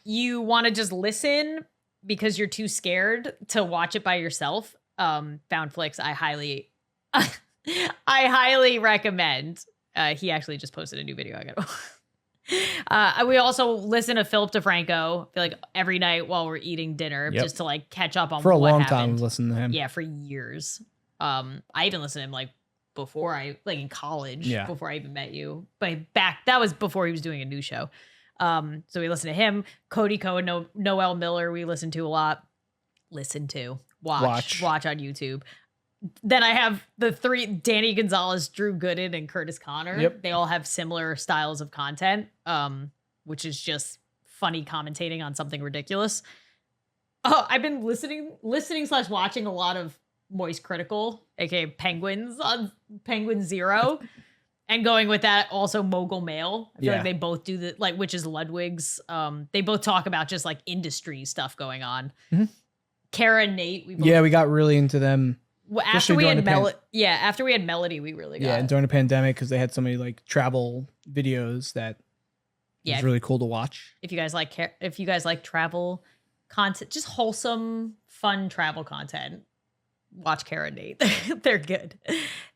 you want to just listen because you're too scared to watch it by yourself. Found Flicks, I highly recommend. He actually just posted a new video. I gotta. We also listen to Philip DeFranco. I feel like every night while we're eating dinner, Yep. just to like catch up on For a what long happened. time, I've listened to him. Yeah, for years. I even listened to him like before like in college, Yeah. before I even met you. But that was before he was doing a new show. So we listened to him, Cody Cohen, Noel Miller. We listened to a lot. Watch on YouTube. Then I have the three, Danny Gonzalez, Drew Gooden, and Curtis Connor. Yep. They all have similar styles of content, which is just funny commentating on something ridiculous. Oh, I've been listening/watching a lot of Moist Critical, aka Penguins on Penguin Zero. And going with that, also Mogul Mail. I feel like they both do the which is Ludwig's. They both talk about just like industry stuff going on. Mhm. Kara and Nate, we We got really into them Well, after Especially we during had the pan- after we had Melody, we really got Yeah, and during the pandemic, because they had so many like travel videos that yeah. was really cool to watch. If you guys like travel content, just wholesome, fun travel content, watch Kara and Nate. They're good.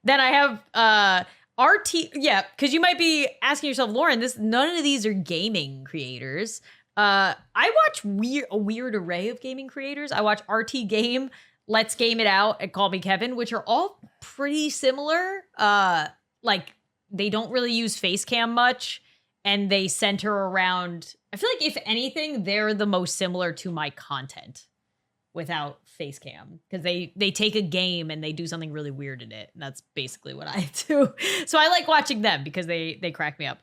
Then I have RT. Yeah, because you might be asking yourself, Lauren, none of these are gaming creators. I watch a weird array of gaming creators. I watch RT Game, Let's Game It Out, and Call Me Kevin, which are all pretty similar. Like they don't really use face cam much, and they center around. I feel like if anything, they're the most similar to my content without face cam, because they take a game and they do something really weird in it, and that's basically what I do. So I like watching them because they crack me up.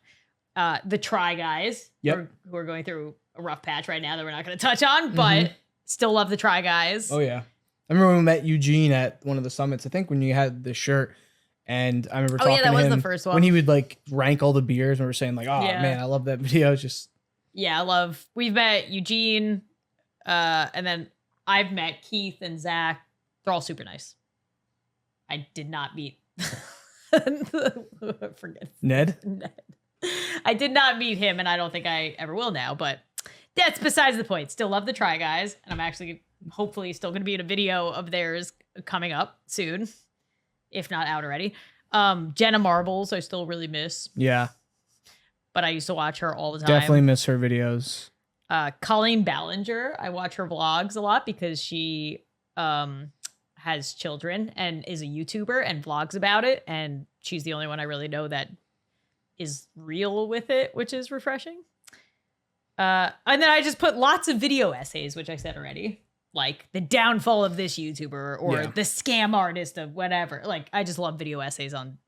The Try Guys, Yep. who are going through a rough patch right now that we're not going to touch on, but still love the Try Guys. Oh yeah, I remember when we met Eugene at one of the summits. I think when you had the shirt, and I remember talking that was to him the first one when he would like rank all the beers, and we were saying like, "Oh Yeah. man, I love that video." It's just we've met Eugene, and then I've met Keith and Zach. They're all super nice. I did not meet forget Ned. I did not meet him, and I don't think I ever will now, but that's besides the point. Still love the Try Guys, and I'm actually hopefully still going to be in a video of theirs coming up soon, if not out already. Jenna Marbles, I still really miss, Yeah, but I used to watch her all the time. definitely miss her videos. Colleen Ballinger, I watch her vlogs a lot because she has children and is a YouTuber and vlogs about it, and she's the only one I really know that is real with it, which is refreshing. And then I just put lots of video essays, which I said already, like the downfall of this YouTuber or the scam artist of whatever. Like I just love video essays on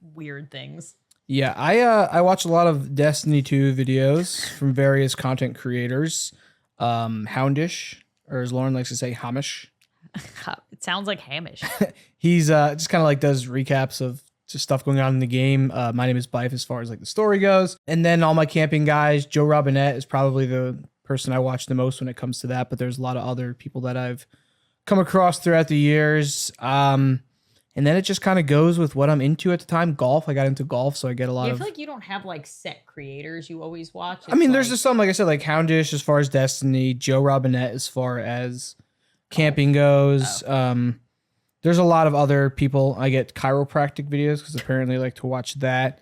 weird things. Yeah, I watch a lot of Destiny 2 videos from various content creators. Houndish, or as Lauren likes to say, Hamish. It sounds like Hamish. He's just kind of like does recaps of just stuff going on in the game. My Name is Bife as far as like the story goes. And then all my camping guys, Joe Robinette is probably the person I watch the most when it comes to that, but there's a lot of other people that I've come across throughout the years. And then it just kind of goes with what I'm into at the time. Golf, I got into golf, so I get a lot of... I feel like you don't have like set creators you always watch. I mean, there's just some, like I said, like Houndish as far as Destiny, Joe Robinette as far as camping goes. There's a lot of other people. I get chiropractic videos because apparently I like to watch that.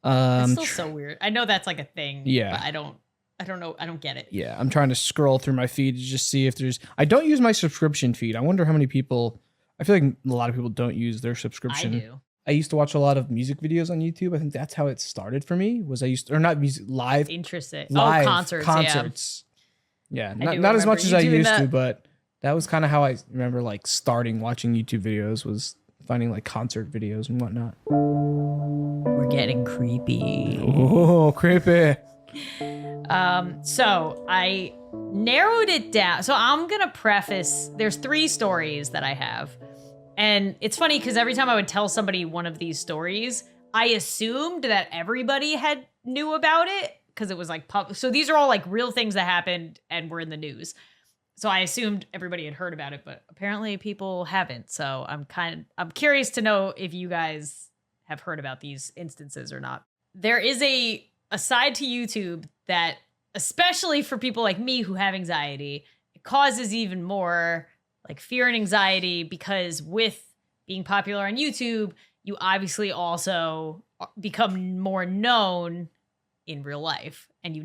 It's still so weird. I know that's like a thing. Yeah. But I don't know. I don't get it. Yeah, I'm trying to scroll through my feed to just see if there's... I don't use my subscription feed. I wonder how many people... I feel like a lot of people don't use their subscription. I do. I used to watch a lot of music videos on YouTube. I think that's how it started for me. Or not music, live. Interesting. Live concerts. Yeah, I do not as remember much as you I doing used to, that. but that was kind of how I remember like starting watching YouTube videos, was finding like concert videos and whatnot. We're getting creepy. Oh, creepy. So I narrowed it down. So I'm gonna preface. There's 3 stories that I have, and it's funny because every time I would tell somebody one of these stories, I assumed that everybody knew about it because it was like public. So these are all like real things that happened and were in the news. So I assumed everybody had heard about it, but apparently people haven't. So I'm curious to know if you guys have heard about these instances or not. There is a side to YouTube that, especially for people like me who have anxiety, it causes even more like fear and anxiety, because with being popular on YouTube, you obviously also become more known in real life, and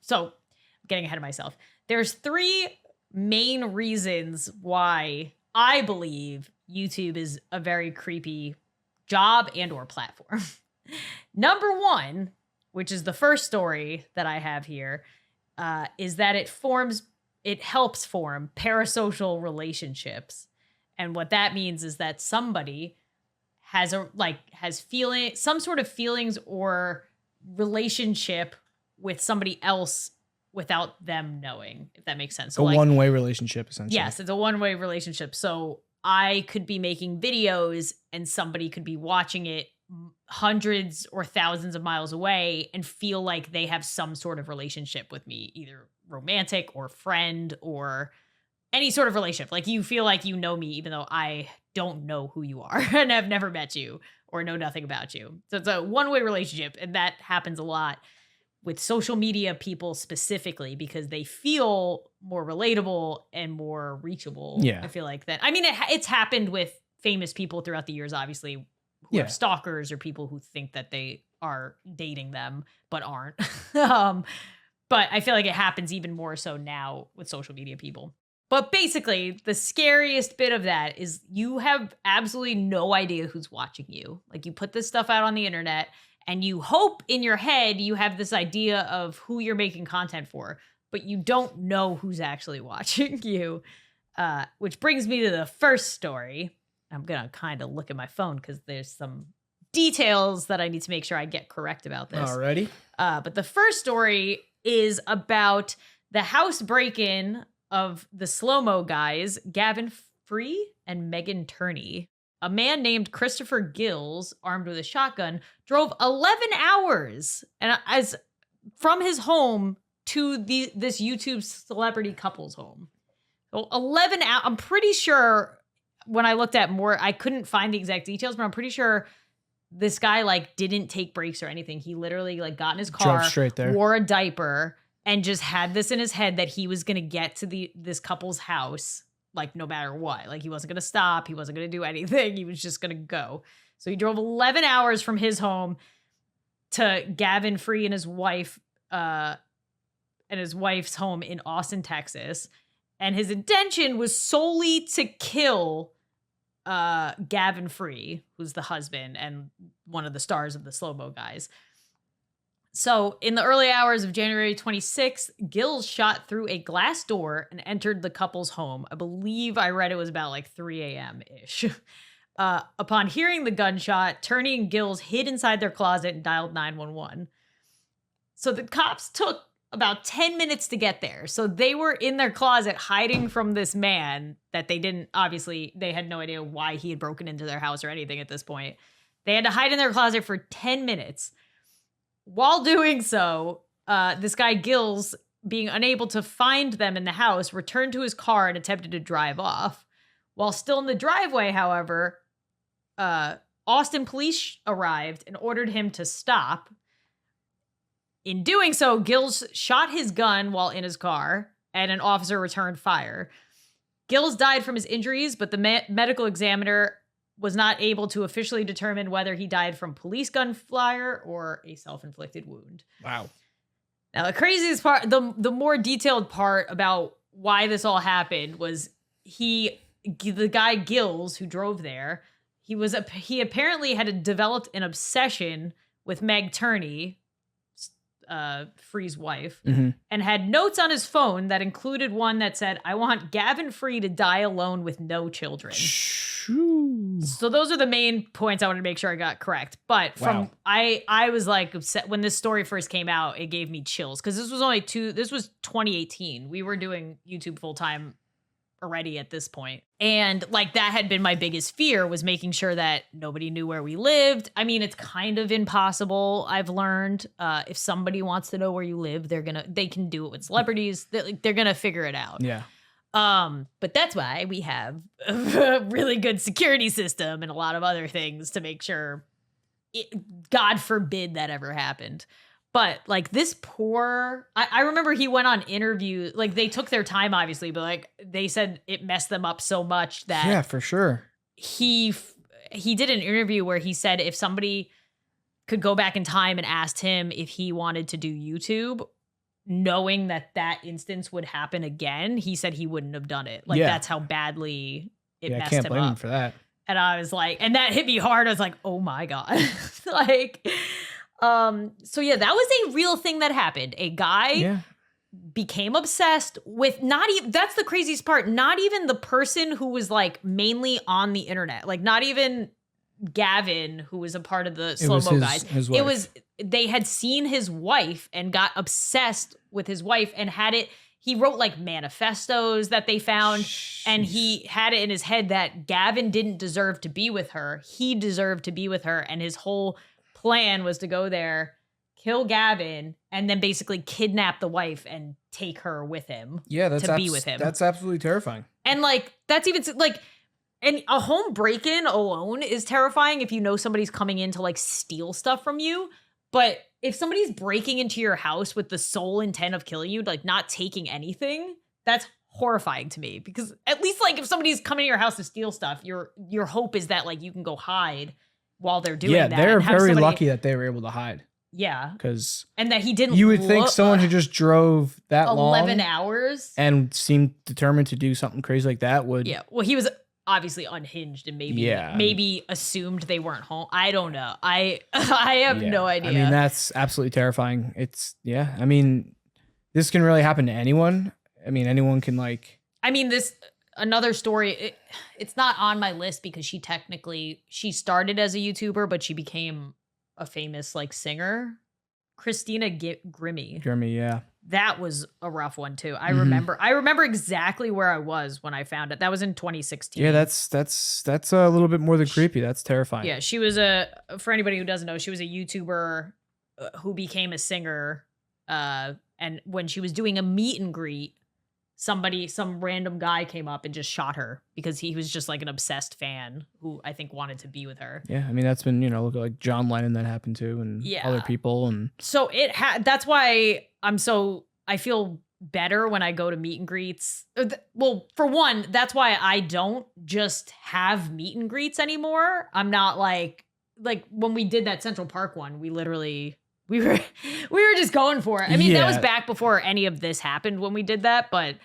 so I'm getting ahead of myself. There's 3 main reasons why I believe YouTube is a very creepy job and or platform. Number 1, which is the first story that I have here, is that it helps form parasocial relationships. And what that means is that somebody has some sort of feelings or relationship with somebody else without them knowing, if that makes sense. So A one-way relationship, essentially. Yes, it's a one-way relationship. So I could be making videos and somebody could be watching it hundreds or thousands of miles away and feel like they have some sort of relationship with me, either romantic or friend or any sort of relationship. Like you feel like you know me, even though I don't know who you are and I've never met you or know nothing about you. So it's a one-way relationship. And that happens a lot with social media people specifically because they feel more relatable and more reachable. Yeah. I feel like that. I mean, it's happened with famous people throughout the years, obviously, who are stalkers or people who think that they are dating them, but aren't. But I feel like it happens even more so now with social media people. But basically, the scariest bit of that is you have absolutely no idea who's watching you. Like you put this stuff out on the internet and you hope in your head you have this idea of who you're making content for, but you don't know who's actually watching you. Which brings me to the first story. I'm going to kind of look at my phone because there's some details that I need to make sure I get correct about this. Alrighty. But the first story is about the house break-in of the slow-mo guys, Gavin Free and Megan Turney. A man named Christopher Gills, armed with a shotgun, drove 11 hours from his home to this YouTube celebrity couple's home. So 11 hours. I'm pretty sure when I looked at more, I couldn't find the exact details, but I'm pretty sure this guy like didn't take breaks or anything. He literally like got in his car, drove straight there, wore a diaper, and just had this in his head that he was going to get to this couple's house, like no matter what. Like he wasn't going to stop. He wasn't going to do anything. He was just going to go. So he drove 11 hours from his home to Gavin Free and his wife, and his wife's home in Austin, Texas. And his intention was solely to kill Gavin Free, who's the husband and one of the stars of the slow-mo guys. So in the early hours of January 26th, Gills shot through a glass door and entered the couple's home. I believe I read it was about like 3 a.m.-ish. Upon hearing the gunshot, Turney and Gills hid inside their closet and dialed 911. So the cops took about 10 minutes to get there. So they were in their closet hiding from this man that they had no idea why he had broken into their house or anything at this point. They had to hide in their closet for 10 minutes. While doing so, this guy Gills, being unable to find them in the house, returned to his car and attempted to drive off. While still in the driveway, however, Austin police arrived and ordered him to stop. In doing so, Gills shot his gun while in his car, and an officer returned fire. Gills died from his injuries, but the medical examiner was not able to officially determine whether he died from police gunfire or a self-inflicted wound. Wow. Now, the craziest part, the more detailed part about why this all happened was the guy Gills who drove there, he apparently had developed an obsession with Meg Turney, Free's wife, and had notes on his phone that included one that said, "I want Gavin Free to die alone with no children." So those are the main points I wanted to make sure I got correct. But I was like upset when this story first came out. It gave me chills because this was 2018. We were doing YouTube full time already at this point. And like that had been my biggest fear, was making sure that nobody knew where we lived. I mean, it's kind of impossible, I've learned. If somebody wants to know where you live, they can do it with celebrities. They're gonna figure it out. Yeah. But that's why we have a really good security system and a lot of other things to make sure God forbid that ever happened. But like this I remember he went on interview, like they took their time obviously, but like they said it messed them up so much that yeah, for sure. He did an interview where he said if somebody could go back in time and asked him if he wanted to do YouTube, knowing that instance would happen again, he said he wouldn't have done it. Like that's how badly it messed him up. I can't blame him for that. And I was like, and that hit me hard. I was like, oh my God. Like, so yeah, that was a real thing that happened. A guy became obsessed with that's the craziest part. Not even the person who was like mainly on the internet, like not even Gavin, who was a part of the slow-mo guys. It was, they had seen his wife and got obsessed with his wife and he wrote like manifestos that they found. Jeez. And he had it in his head that Gavin didn't deserve to be with her. He deserved to be with her. And his whole plan was to go there, kill Gavin, and then basically kidnap the wife and take her with him. Yeah, that's to be with him. That's absolutely terrifying. And like that's even like, and a home break-in alone is terrifying if you know somebody's coming in to like steal stuff from you. But if somebody's breaking into your house with the sole intent of killing you, like not taking anything, that's horrifying to me. Because at least like if somebody's coming to your house to steal stuff, your hope is that like you can go hide while they're doing that. Yeah, they're very lucky that they were able to hide. Yeah. Because and that he didn't. You would think someone who just drove that 11 long hours and seemed determined to do something crazy like that would. Yeah. Well, he was obviously unhinged and maybe assumed they weren't home. I don't know. I have no idea. I mean, that's absolutely terrifying. I mean, this can really happen to anyone. I mean, anyone can like. I mean, another story. It's not on my list because she started as a YouTuber, but she became a famous like singer. Christina Grimmie. Yeah. That was a rough one too. I remember exactly where I was when I found it. That was in 2016. Yeah, that's a little bit more than creepy. That's terrifying. Yeah, she was for anybody who doesn't know, she was a YouTuber who became a singer. And when she was doing a meet and greet, some random guy came up and just shot her because he was just like an obsessed fan who I think wanted to be with her. Yeah, I mean that's been look at like John Lennon that happened to, and other people, and so that's why I feel better when I go to meet and greets. Well, for one, that's why I don't just have meet and greets anymore. I'm not like when we did that Central Park one, we were just going for it. I mean, that was back before any of this happened when we did that, but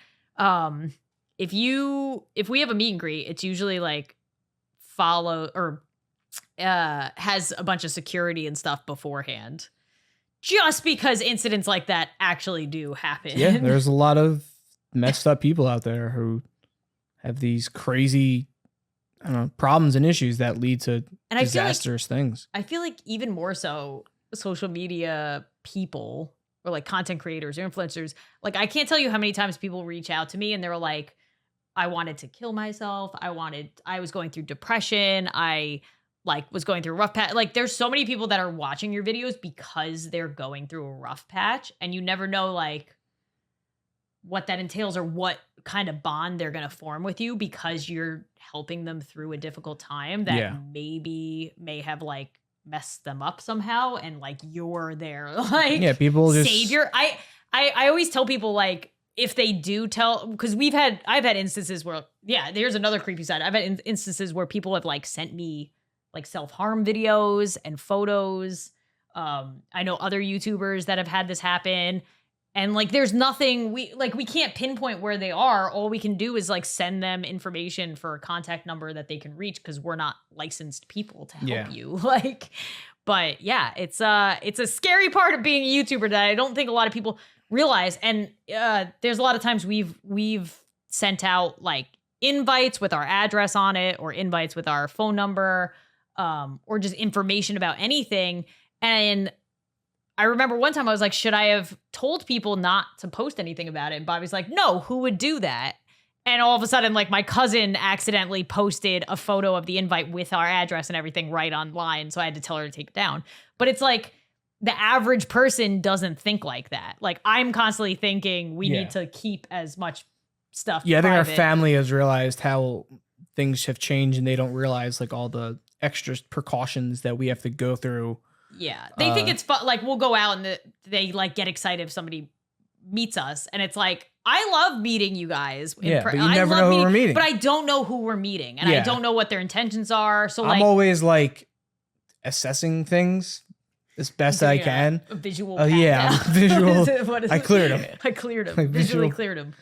if we have a meet and greet, it's usually like has a bunch of security and stuff beforehand. Just because incidents like that actually do happen. Yeah, there's a lot of messed up people out there who have these crazy, problems and issues that lead to disastrous things. I feel like even more so social media people or like content creators or influencers. Like I can't tell you how many times people reach out to me and they're like, I wanted to kill myself. I was going through depression. I was going through a rough patch. Like there's so many people that are watching your videos because they're going through a rough patch, and you never know like what that entails or what kind of bond they're going to form with you because you're helping them through a difficult time that may have like messed them up somehow, and like you're there like people just savior. I always tell people like if they do tell, because I've had instances where there's another creepy side. I've had instances where people have like sent me like self-harm videos and photos. I know other YouTubers that have had this happen, and like there's nothing we can't pinpoint where they are. All we can do is like send them information for a contact number that they can reach because we're not licensed people to help you. But it's a scary part of being a YouTuber that I don't think a lot of people realize. And there's a lot of times we've sent out like invites with our address on it, or invites with our phone number, or just information about anything. And I remember one time I was like, should I have told people not to post anything about it? And Bobby's like, no, who would do that? And all of a sudden, like my cousin accidentally posted a photo of the invite with our address and everything right online. So I had to tell her to take it down. But it's like the average person doesn't think like that. Like I'm constantly thinking we need to keep as much stuff private. I think our family has realized how things have changed, and they don't realize like all the extra precautions that we have to go through. Yeah. They think it's fun. Like we'll go out and they like get excited if somebody meets us. And it's like, I love meeting you guys. But you never know who we're meeting. But I don't know who we're meeting. And I don't know what their intentions are. So I'm always like assessing things as best I can. A visual visual. What is I cleared them. I cleared them. Like visually cleared them.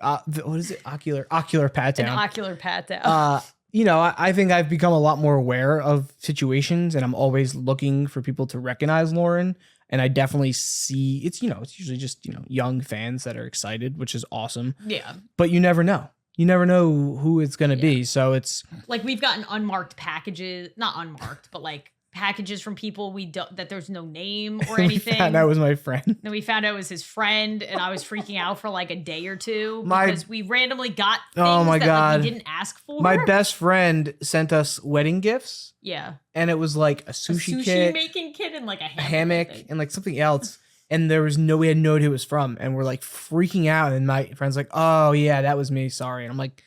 What is it? Ocular pat down. An ocular pat down. I think I've become a lot more aware of situations, and I'm always looking for people to recognize Lauren. And I definitely see it's usually just, young fans that are excited, which is awesome. Yeah. But you never know. You never know who it's going to be. So it's like we've gotten unmarked packages, not unmarked, but like packages from people we don't, that there's no name or We anything. found out it was my friend. Then we found out it was his friend, and I was freaking out for like a day or two My- because we randomly got things Oh my that God. like, we didn't ask for. My best friend sent us wedding gifts, yeah, and it was like a sushi kit, making kit, and like a a hammock, hammock, and like something else. And we had no idea who it was from, and we're like freaking out. And my friend's like, "Oh yeah, that was me. Sorry." And I'm like,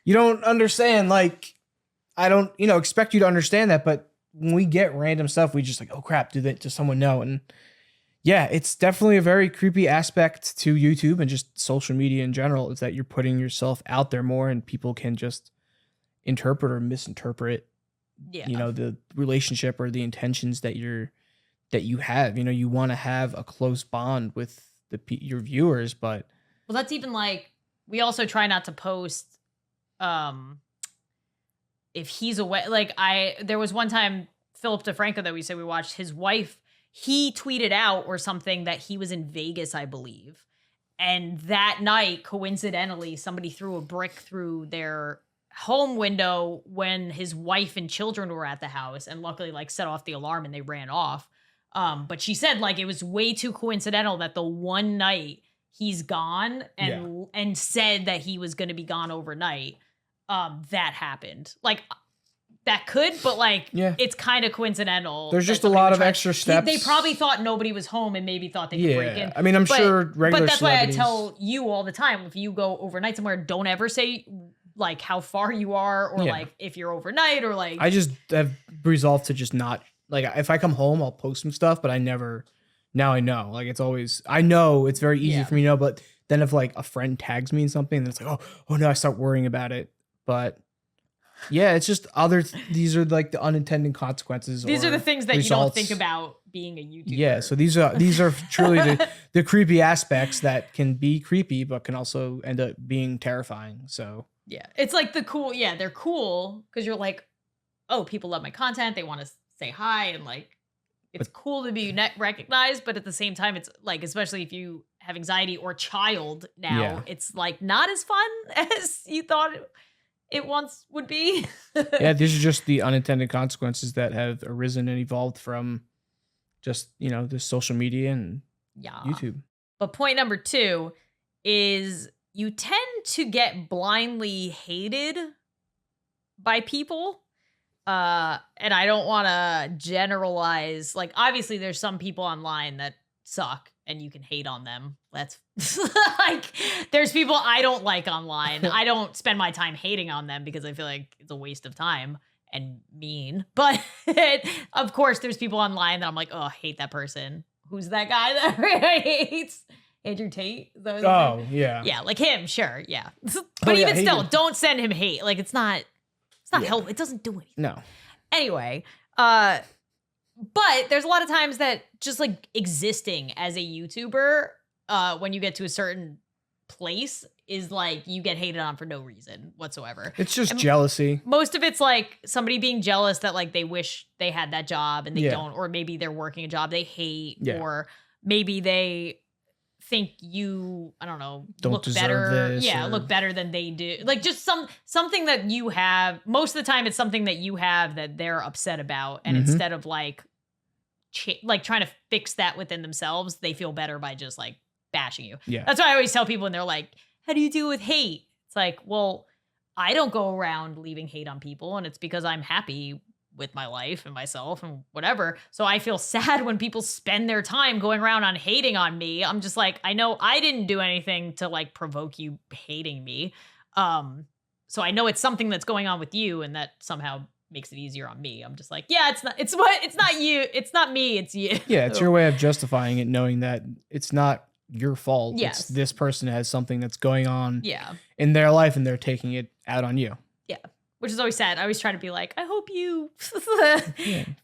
"You don't understand. Like, I don't, expect you to understand that, but." When we get random stuff, we just like, oh crap, does someone know? And yeah, it's definitely a very creepy aspect to YouTube and just social media in general, is that you're putting yourself out there more and people can just interpret or misinterpret, the relationship or the intentions that you have. You want to have a close bond with your viewers, but well, that's even like, we also try not to post, if he's away, like there was one time Philip DeFranco that we said we watched, his wife, he tweeted out or something that he was in Vegas, I believe. And that night, coincidentally, somebody threw a brick through their home window when his wife and children were at the house, and luckily like set off the alarm and they ran off. But she said like it was way too coincidental that the one night he's gone and said that he was going to be gone overnight. That happened. Like that could, but like it's kind of coincidental. There's just a lot of extra steps. They probably thought nobody was home and maybe thought they could break in. I mean, I'm sure regular But that's why I celebrities- tell you all the time, if you go overnight somewhere, don't ever say like how far you are or like if you're overnight or like. I just have resolved to just not, like, if I come home, I'll post some stuff, but now I know. Like, it's always, I know it's very easy for me to know, but then if like a friend tags me in something, then it's like, oh no, I start worrying about it. But yeah, it's just these are like the unintended consequences. These are the things that results. You don't think about being a YouTuber. Yeah, so these are truly the creepy aspects that can be creepy, but can also end up being terrifying. So yeah, it's like they're cool because you're like, oh, people love my content, they want to say hi, and like it's cool to be recognized, but at the same time, it's like, especially if you have anxiety or child now, it's like not as fun as you thought it once would be. Yeah, these are just the unintended consequences that have arisen and evolved from just, the social media and YouTube. But point number 2 is you tend to get blindly hated by people. And I don't want to generalize. Like, obviously, there's some people online that suck and you can hate on them. That's like, there's people I don't like online. I don't spend my time hating on them because I feel like it's a waste of time and mean. But of course, there's people online that I'm like, oh, I hate that person. Who's that guy that everybody hates? Andrew Tate? Is that what his name? Yeah. Yeah, like him, sure, yeah. But even still, don't send him hate. Like, it's not helpful. It doesn't do anything. No. Anyway, but there's a lot of times that just like existing as a YouTuber, when you get to a certain place, is like you get hated on for no reason whatsoever. It's just jealousy. Most of it's like somebody being jealous that like they wish they had that job and they don't, or maybe they're working a job they hate, or maybe they think you, I don't know, don't look deserve better. this, Yeah, look better than they do. Like just something that you have. Most of the time, it's something that you have that they're upset about, and instead of like trying to fix that within themselves, they feel better by just like bashing you. Yeah, that's why I always tell people, and they're like, "How do you deal with hate?" It's like, well, I don't go around leaving hate on people, and it's because I'm happy with my life and myself and whatever. So I feel sad when people spend their time going around on hating on me. I'm just like, I know I didn't do anything to like provoke you hating me. So I know it's something that's going on with you, and that somehow makes it easier on me. I'm just like, yeah, it's not you. It's not me. It's you. Yeah. It's your way of justifying it, knowing that it's not your fault. Yes. It's this person has something that's going on Yeah. in their life, and they're taking it out on you. Yeah. Which is always sad. I always try to be like, I hope you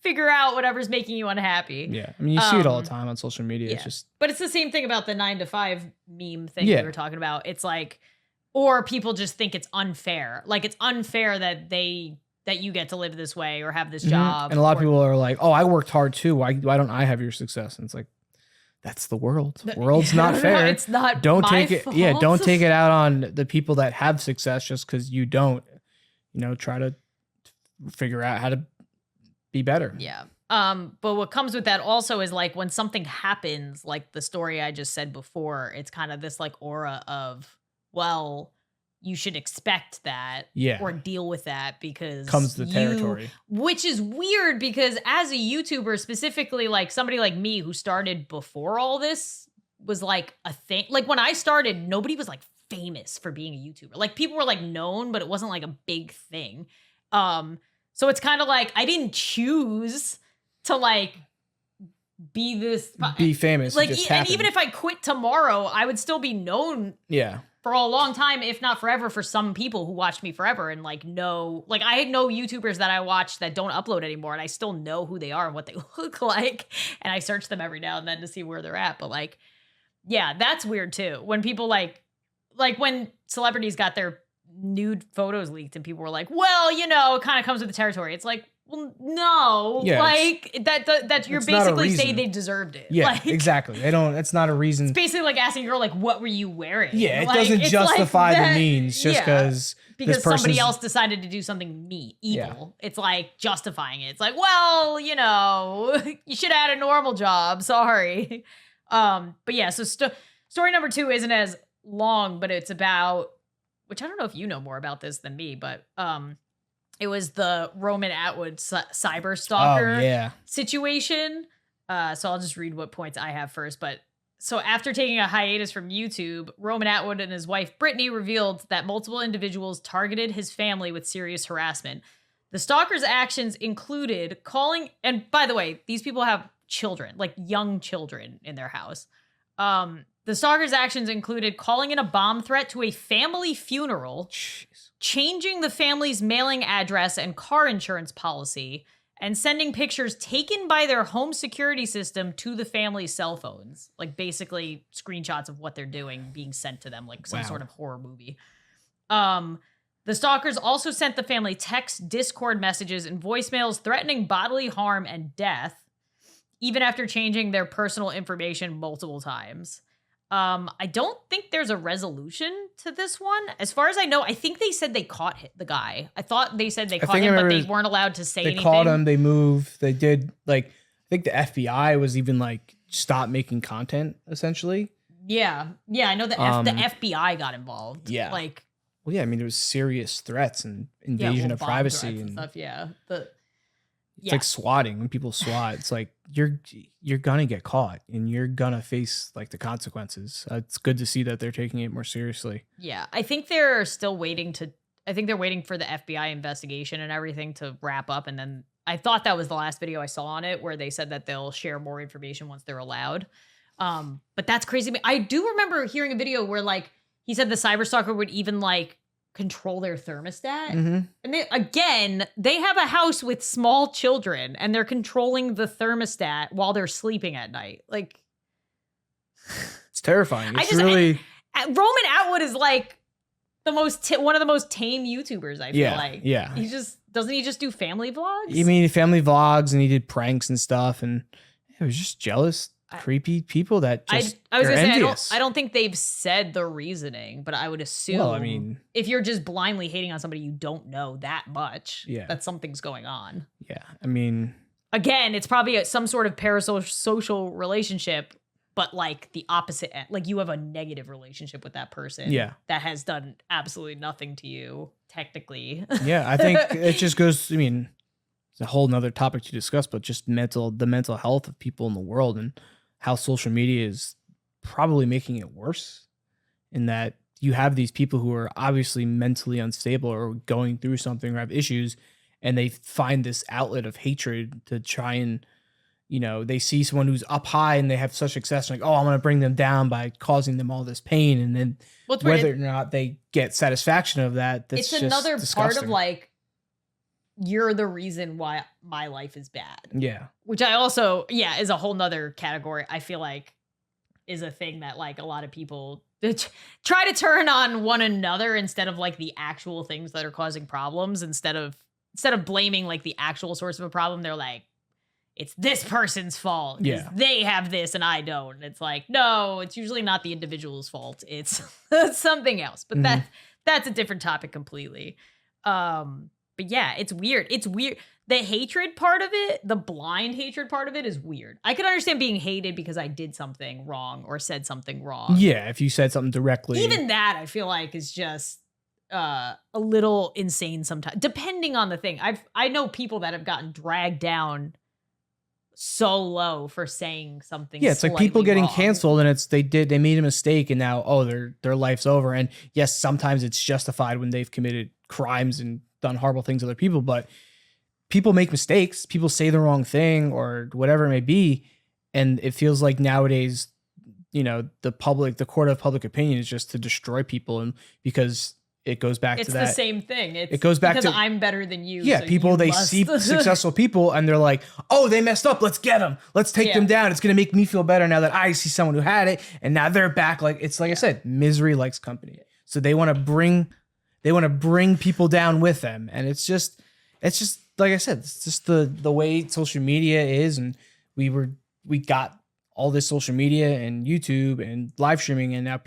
figure out whatever's making you unhappy. Yeah. I mean, you see it all the time on social media. Yeah. It's just, but it's the same thing about the 9 to 5 meme thing Yeah. we were talking about. It's like, or people just think it's unfair. Like it's unfair that you get to live this way or have this job. and a lot of people are like, oh, I worked hard too. Why don't I have your success? And it's like, that's the world. The world's not fair. It's not Don't my take it. fault. Yeah. Don't take it out on the people that have success just because you don't. Try to figure out how to be better. Yeah. But what comes with that also is like when something happens, like the story I just said before, it's kind of this like aura of, well, you should expect that or deal with that because comes the territory. Which is weird because as a YouTuber, specifically like somebody like me who started before all this was like a thing. Like when I started, nobody was like famous for being a YouTuber. Like people were like known, but it wasn't like a big thing. So it's kind of like I didn't choose to like be famous. Like, and even if I quit tomorrow, I would still be known. Yeah. For a long time, if not forever, for some people who watched me forever and like know, like I know YouTubers that I watch that don't upload anymore, and I still know who they are and what they look like, and I search them every now and then to see where they're at. But like, yeah, that's weird too. When people like when celebrities got their nude photos leaked and people were like, well, you know, it kind of comes with the territory. It's like, well, no, like that you're basically saying they deserved it. Yeah, like, exactly. They don't. It's not a reason. It's basically like asking a girl, like, what were you wearing? Yeah, it like, doesn't justify like the means just because somebody else decided to do something evil. Yeah. It's like justifying it. It's like, well, you know, you should have had a normal job. Sorry. But yeah, so story number 2 isn't as long, but it's about, which I don't know if you know more about this than me, but it was the Roman Atwood cyber stalker situation. So I'll just read what points I have first. But so after taking a hiatus from YouTube, Roman Atwood and his wife Brittany revealed that multiple individuals targeted his family with serious harassment. The stalker's actions included calling, and by the way, these people have children, like young children in their house. The stalker's actions included calling in a bomb threat to a family funeral, changing the family's mailing address and car insurance policy, and sending pictures taken by their home security system to the family's cell phones. Like basically screenshots of what they're doing being sent to them like some sort of horror movie. The stalkers also sent the family texts, Discord messages, and voicemails threatening bodily harm and death, even after changing their personal information multiple times. I don't think there's a resolution to this one. As far as I know, I think they said they caught the guy. I thought they said they caught him, but they weren't allowed to say anything. They caught him, they moved, they did, like, I think the FBI was even, like, stop making content, essentially. Yeah. Yeah, I know the FBI got involved. Yeah. Like, well, yeah, I mean, there was serious threats and invasion of privacy and stuff, yeah. It's like swatting. When people swat, it's like you're gonna get caught and you're gonna face like the consequences. It's good to see that they're taking it more seriously. Yeah, I think they're still waiting for the FBI investigation and everything to wrap up, and then I thought that was the last video I saw on it where they said that they'll share more information once they're allowed. But that's crazy. I do remember hearing a video where like he said the cyberstalker would even like control their thermostat. Mm-hmm. And they have a house with small children and they're controlling the thermostat while they're sleeping at night. Like, it's terrifying. Roman Atwood is like one of the most tame YouTubers, I feel like. Yeah. Doesn't he just do family vlogs? You mean family vlogs and he did pranks and stuff and it was just jealous, creepy people that just I was gonna envious. say I don't think they've said the reasoning, but I would assume. Well, I mean, if you're just blindly hating on somebody you don't know that much, yeah, that something's going on. Yeah, I mean, again, it's probably some sort of parasocial relationship, but like the opposite end. Like you have a negative relationship with that person. Yeah, that has done absolutely nothing to you technically. Yeah, I think it just goes. I mean, it's a whole nother topic to discuss, but just the mental health of people in the world and how social media is probably making it worse in that you have these people who are obviously mentally unstable or going through something or have issues, and they find this outlet of hatred to try and, you know, they see someone who's up high and they have such success, like, oh, I'm going to bring them down by causing them all this pain. And then whether or not they get satisfaction of that, that's it's another part of like, you're the reason why my life is bad. Yeah. Which I also, is a whole nother category. I feel like is a thing that like a lot of people try to turn on one another instead of like the actual things that are causing problems. Instead of blaming like the actual source of a problem, they're like, it's this person's fault. Yeah. They have this and I don't. And it's like, no, it's usually not the individual's fault. It's something else. But that's a different topic completely. But yeah, it's weird. It's weird. the hatred part of it, the blind hatred part of it is weird. I could understand being hated because I did something wrong or said something wrong. Yeah, if you said something directly. Even that I feel like is just a little insane sometimes, depending on the thing. I know people that have gotten dragged down so low for saying something. Yeah, it's like people getting wrong. canceled, and they made a mistake, and now their life's over. And yes, sometimes it's justified when they've committed crimes and done horrible things to other people, but people make mistakes. People say the wrong thing or whatever it may be, and it feels like nowadays, the court of public opinion is just to destroy people, and because it goes back to that. It's the same thing. It goes back because to I'm better than you. Yeah, so people, they see successful people and they're like, oh, they messed up. Let's get them. Let's take them down. It's going to make me feel better now that I see someone who had it. And now they're back. Like, it's like I said, misery likes company. So they want to bring people down with them. And it's just like I said, it's just the way social media is. And we got all this social media and YouTube and live streaming. And now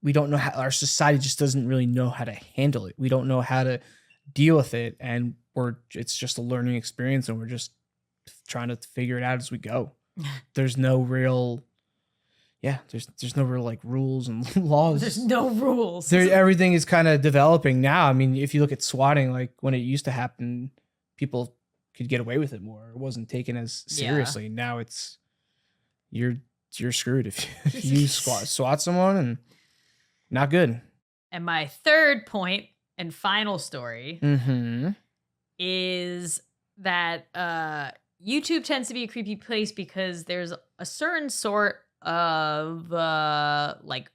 we don't know how, our society just doesn't really know how to handle it. We don't know how to deal with it. And it's just a learning experience, and we're just trying to figure it out as we go. There's no real, there's no real like rules and laws. There's no rules. Everything is kind of developing now. I mean, if you look at swatting, like when it used to happen, people could get away with it more. It wasn't taken as seriously. Now it's, you're screwed if you swat someone, and not good. And my third point and final story is that YouTube tends to be a creepy place because there's a certain sort of like,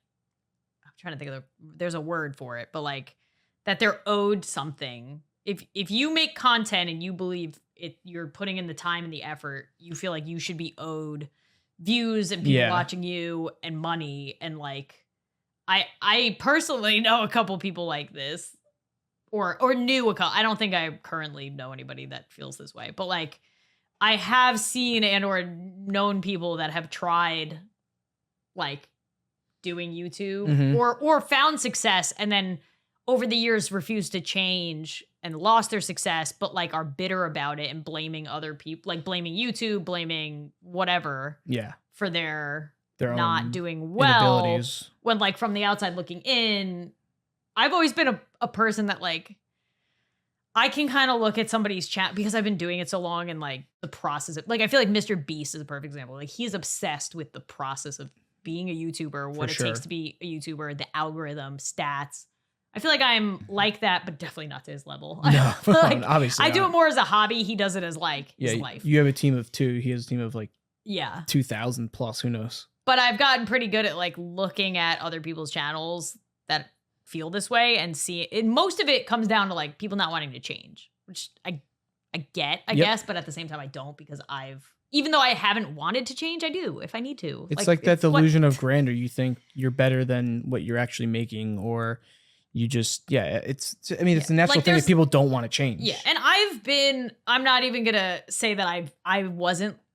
I'm trying to think of there's a word for it, but like that they're owed something. If you make content and you believe you're putting in the time and the effort, you feel like you should be owed views and people watching you and money. And like, I personally know a couple people like this, or knew a couple. I don't think I currently know anybody that feels this way, but like I have seen and or known people that have tried like doing YouTube or found success and then over the years refused to change and lost their success, but like are bitter about it and blaming other people, like blaming YouTube, blaming whatever. Yeah. For their not doing well, when like from the outside looking in, I've always been a person that like, I can kind of look at somebody's chat because I've been doing it so long and like the process of, like, I feel like Mr. Beast is a perfect example. Like he's obsessed with the process of being a YouTuber, what it takes to be a YouTuber, the algorithm, stats. I feel like I'm like that, but definitely not to his level. No, like, obviously I do it more as a hobby. He does it as like his life. You have a team of 2. He has a team of like 2,000 plus. Who knows? But I've gotten pretty good at like looking at other people's channels that feel this way and see it. Most of it comes down to like people not wanting to change, which I get, I guess, but at the same time I don't, because even though I haven't wanted to change, I do if I need to. It's like that delusion of grandeur. You think you're better than what you're actually making, or you just, it's a natural like thing that people don't want to change. Yeah. And I'm not even going to say that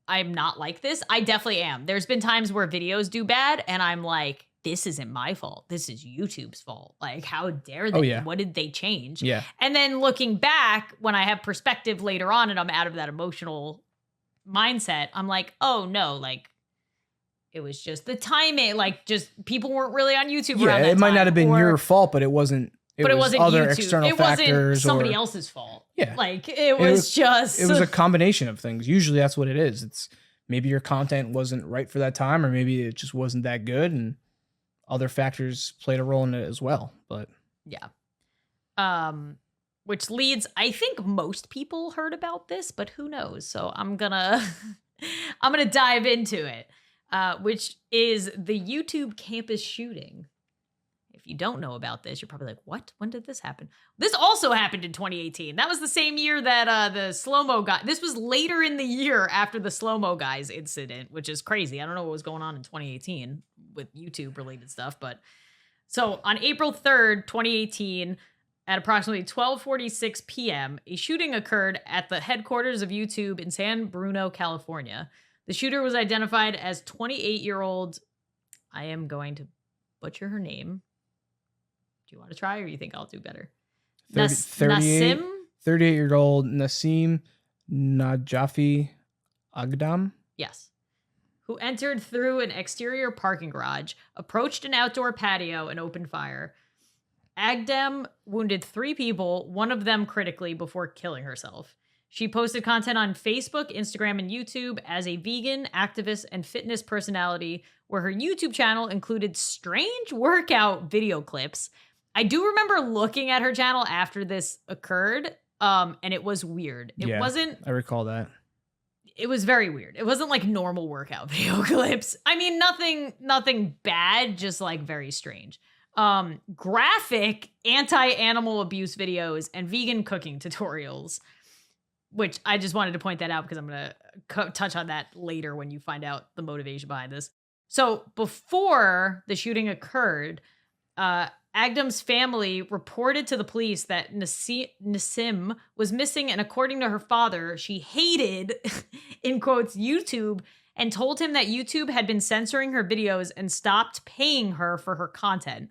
I'm not like this. I definitely am. There's been times where videos do bad and I'm like, this isn't my fault. This is YouTube's fault. Like, how dare they? Oh, yeah. What did they change? Yeah. And then looking back, when I have perspective later on and I'm out of that emotional mindset, I'm like, oh no, like it was just the timing. Like just people weren't really on YouTube. Yeah, it might not have been your fault, but it wasn't. It wasn't other YouTube. External it factors wasn't somebody else's fault. Yeah. Like it was a combination of things. Usually that's what it is. It's maybe your content wasn't right for that time, or maybe it just wasn't that good, and other factors played a role in it as well. But yeah. Which leads, I think most people heard about this, but who knows? So I'm gonna dive into it, which is the YouTube campus shooting. If you don't know about this, you're probably like, what? When did this happen? This also happened in 2018. That was the same year that the slow-mo guy, this was later in the year after the slow-mo guys incident, which is crazy. I don't know what was going on in 2018 with YouTube related stuff, but so on April 3rd, 2018, at approximately 12:46 p.m., a shooting occurred at the headquarters of YouTube in San Bruno, California. The shooter was identified as 28-year-old, I am going to butcher her name. Do you want to try, or you think I'll do better? 38, 38-year-old Nassim Najafi Agdam. Yes. Who entered through an exterior parking garage, approached an outdoor patio, and opened fire. Agdam wounded 3 people, one of them critically, before killing herself. She posted content on Facebook, Instagram, and YouTube as a vegan, activist, and fitness personality, where her YouTube channel included strange workout video clips. I do remember looking at her channel after this occurred, and it was weird. It wasn't... I recall that. It was very weird. It wasn't like normal workout video clips. I mean, nothing bad, just like very strange. Graphic anti-animal abuse videos and vegan cooking tutorials, which I just wanted to point that out because I'm going to touch on that later when you find out the motivation behind this. So before the shooting occurred, Agdam's family reported to the police that Nassim was missing, and according to her father, she hated, in quotes, YouTube, and told him that YouTube had been censoring her videos and stopped paying her for her content.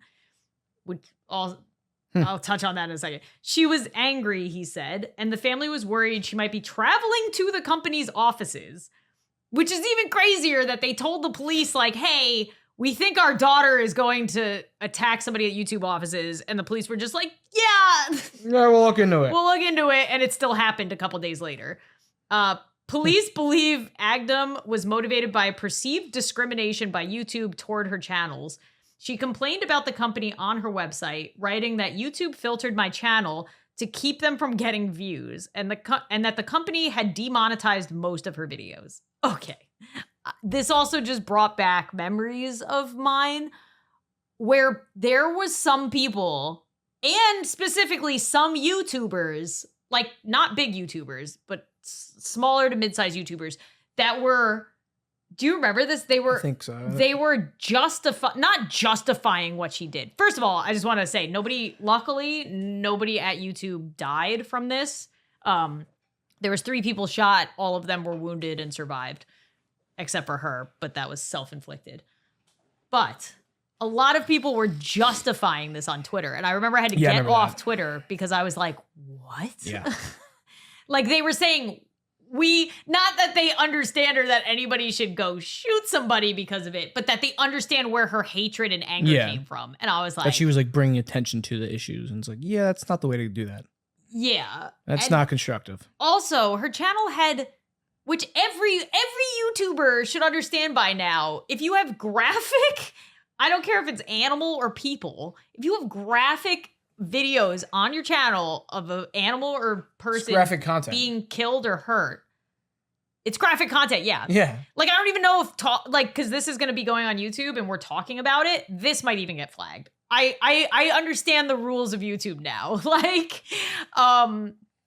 I'll touch on that in a second. She was angry, he said, and the family was worried she might be traveling to the company's offices, which is even crazier that they told the police, like, hey, we think our daughter is going to attack somebody at YouTube offices, and the police were just like, yeah, we'll look into it. We'll look into it, and it still happened a couple days later. Police believe Agdam was motivated by perceived discrimination by YouTube toward her channels. She complained about the company on her website, writing that YouTube filtered my channel to keep them from getting views, and that the company had demonetized most of her videos. Okay. This also just brought back memories of mine where there was some people, and specifically some YouTubers, like not big YouTubers, but smaller to mid-sized YouTubers that were, do you remember this? I think so. They were not justifying what she did. First of all, I just want to say luckily, nobody at YouTube died from this. There was 3 people shot. All of them were wounded and survived. Except for her, but that was self-inflicted. But a lot of people were justifying this on Twitter. And I remember I had to get off Twitter because I was like, what? Yeah. Like they were saying, not that they understand or that anybody should go shoot somebody because of it, but that they understand where her hatred and anger came from. And I was like... That she was like bringing attention to the issues. And it's like, yeah, that's not the way to do that. Yeah. That's not constructive. Also, her channel had... Which every YouTuber should understand by now. If you have graphic, I don't care if it's animal or people, if you have graphic videos on your channel of an animal or person graphic content being killed or hurt, it's graphic content, yeah. Yeah. Like, I don't even know if, because this is going to be going on YouTube and we're talking about it, this might even get flagged. I understand the rules of YouTube now.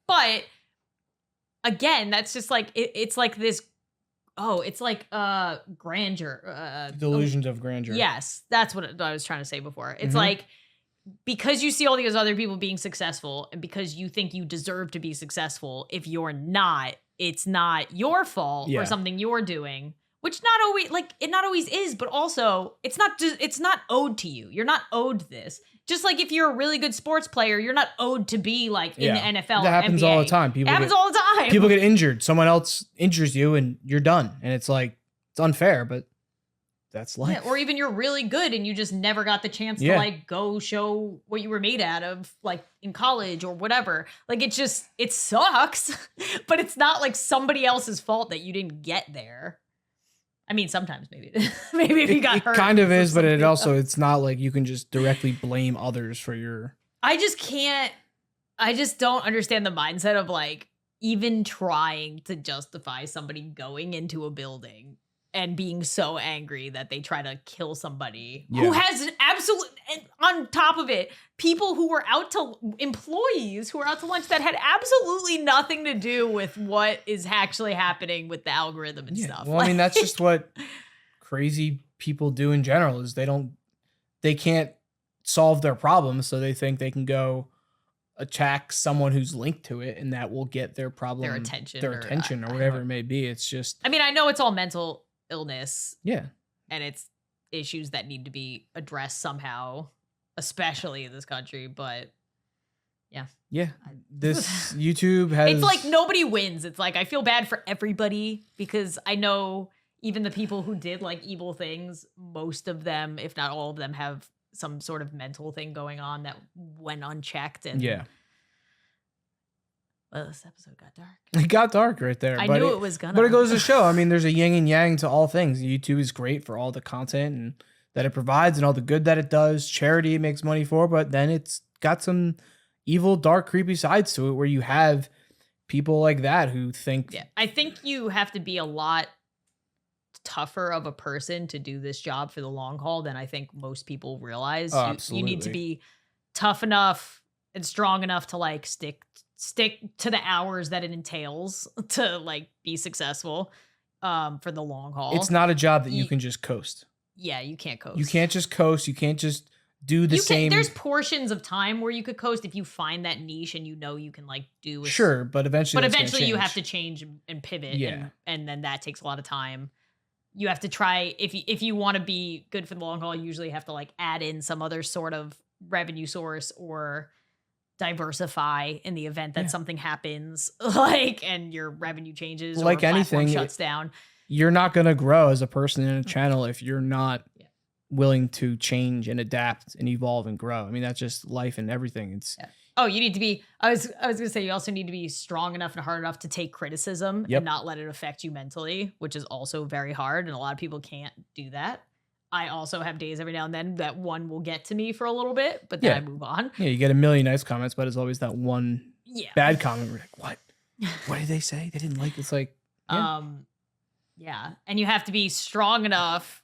But... Again, that's just like, it's like this, it's like grandeur. Delusions of grandeur. Yes, that's what I was trying to say before. It's like, because you see all these other people being successful and because you think you deserve to be successful, if you're not, it's not your fault or something you're doing, which it not always is, but also it's not owed to you. You're not owed this. Just like if you're a really good sports player, you're not owed to be like in the NFL. That happens NBA. all the time. It happens all the time. People get injured. Someone else injures you and you're done. And it's like, it's unfair, but that's life. Yeah, or even you're really good and you just never got the chance to like go show what you were made out of, like in college or whatever. Like it sucks, but it's not like somebody else's fault that you didn't get there. I mean, sometimes maybe if you got hurt. It kind of is, but it's not like you can just directly blame others for your... I just don't understand the mindset of like even trying to justify somebody going into a building and being so angry that they try to kill somebody who has an absolute, and on top of it, employees who were out to lunch that had absolutely nothing to do with what is actually happening with the algorithm and stuff. Well, I mean, that's just what crazy people do in general is they can't solve their problems. So they think they can go attack someone who's linked to it and that will get their problem, their attention or whatever it may be. It's just, I mean, I know it's all mental illness. Yeah. And it's issues that need to be addressed somehow, especially in this country, but Yeah. This YouTube has... It's like nobody wins. It's like I feel bad for everybody because I know even the people who did like evil things, most of them, if not all of them, have some sort of mental thing going on that went unchecked. And well, this episode got dark. It got dark right there. I knew it was gonna. But it goes to show, I mean, there's a yin and yang to all things. YouTube is great for all the content and that it provides and all the good that it does. Charity it makes money for, but then it's got some evil, dark, creepy sides to it where you have people like that who think... Yeah, I think you have to be a lot tougher of a person to do this job for the long haul than I think most people realize. Oh, you need to be tough enough and strong enough to like stick to the hours that it entails to like be successful for the long haul. It's not a job that you can just coast. Yeah, you can't coast. You can't just coast. You can't just do the same. There's portions of time where you could coast if you find that niche and you know you can like do a, sure, but eventually you have to change and pivot. Yeah. And then that takes a lot of time. You have to try if you want to be good for the long haul, you usually have to like add in some other sort of revenue source or diversify in the event that something happens, like, and your revenue changes like or anything shuts down. You're not going to grow as a person in a channel if you're not willing to change and adapt and evolve and grow. I mean, that's just life and everything. It's Oh, you need to be, I was going to say, you also need to be strong enough and hard enough to take criticism and not let it affect you mentally, which is also very hard. And a lot of people can't do that. I also have days every now and then that one will get to me for a little bit, but then I move on. Yeah, you get a million nice comments, but it's always that one bad comment where you're like, what? What did they say? They didn't like it. It's like, And you have to be strong enough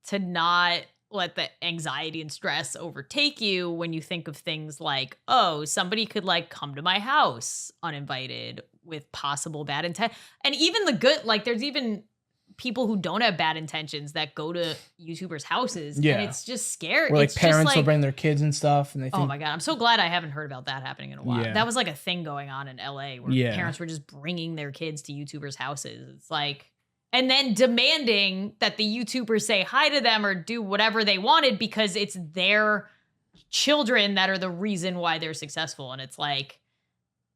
to not let the anxiety and stress overtake you when you think of things like, oh, somebody could like come to my house uninvited with possible bad intent. And even the good, like there's even people who don't have bad intentions that go to YouTubers' houses. And it's just scary. Where like it's parents will bring their kids and stuff. And they think, oh my God, I'm so glad I haven't heard about that happening in a while. That was like a thing going on in LA where parents were just bringing their kids to YouTubers' houses. It's like, and then demanding that the YouTubers say hi to them or do whatever they wanted because it's their children that are the reason why they're successful. And it's like,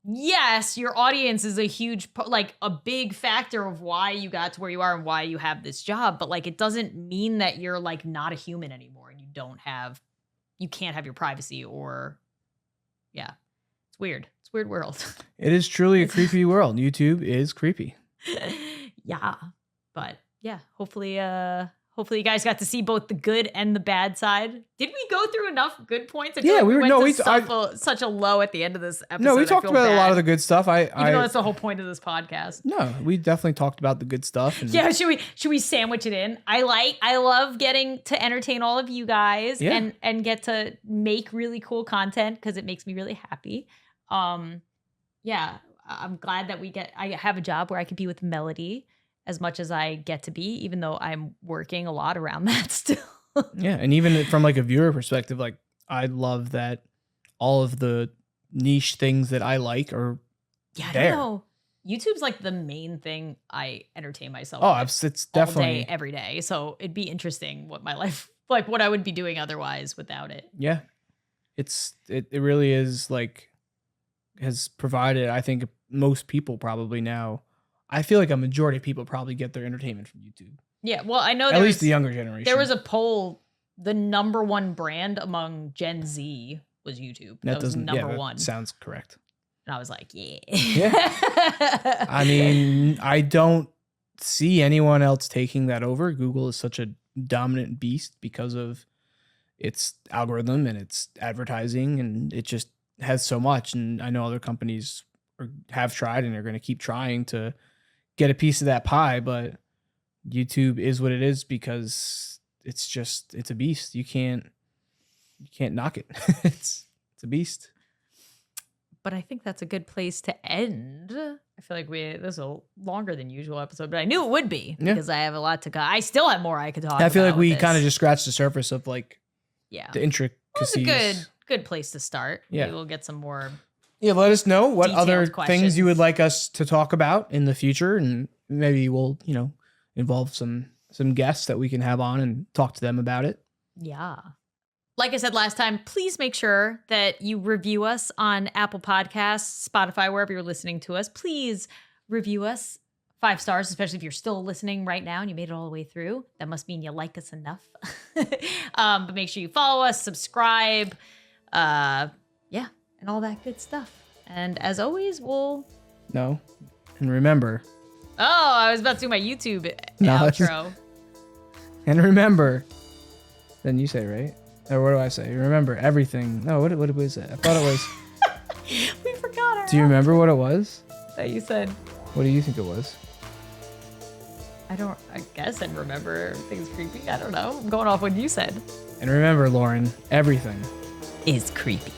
yes, your audience is a huge, like a big factor of why you got to where you are and why you have this job. But like, it doesn't mean that you're like not a human anymore and you can't have your privacy or, it's weird. It's a weird world. It is truly a creepy world. YouTube is creepy. Yeah. But yeah, hopefully you guys got to see both the good and the bad side. Did we go through enough good points? Such a low at the end of this episode. No, we talked about a lot of the good stuff. Even though that's the whole point of this podcast. No, we definitely talked about the good stuff. And should we sandwich it in? I love getting to entertain all of you guys and get to make really cool content because it makes me really happy. I'm glad that I have a job where I could be with Melody as much as I get to be, even though I'm working a lot around that still. Yeah, and even from like a viewer perspective, like I love that all of the niche things that I like are there. I don't know. YouTube's like the main thing I entertain myself with it's definitely all day, every day. So it'd be interesting what my life, like what I would be doing otherwise without it. Yeah, it really is like has provided, I think most people probably now, I feel like a majority of people probably get their entertainment from YouTube. Yeah, well, I know at least the younger generation. There was a poll, the number one brand among Gen Z was YouTube. That was number one. Sounds correct. And I was like, yeah. I mean, I don't see anyone else taking that over. Google is such a dominant beast because of its algorithm and its advertising, and it just has so much. And I know other companies have tried and are going to keep trying to get a piece of that pie, but YouTube is what it is because it's a beast. You can't knock it. It's a beast. But I think that's a good place to end. I feel like this is a longer than usual episode, but I knew it would be because I have a lot to go. I still have more I could talk about. I feel like we kind of just scratched the surface of like the intricacies. Well, it's a good place to start. Yeah. Maybe we'll get some more. Yeah, let us know what other things you would like us to talk about in the future, and maybe we'll, involve some guests that we can have on and talk to them about it. Yeah. Like I said last time, please make sure that you review us on Apple Podcasts, Spotify, wherever you're listening to us. Please review us 5 stars, especially if you're still listening right now and you made it all the way through. That must mean you like us enough. But make sure you follow us, subscribe, and all that good stuff. And as always, we'll... No. And remember... Oh, I was about to do my YouTube outro. And remember... Then you say, right? Or what do I say? Remember everything. No, what was it? I thought it was... We forgot. Do you remember what it was? That you said. What do you think it was? I guess I'd remember everything's creepy. I don't know. I'm going off what you said. And remember, Lauren, everything is creepy.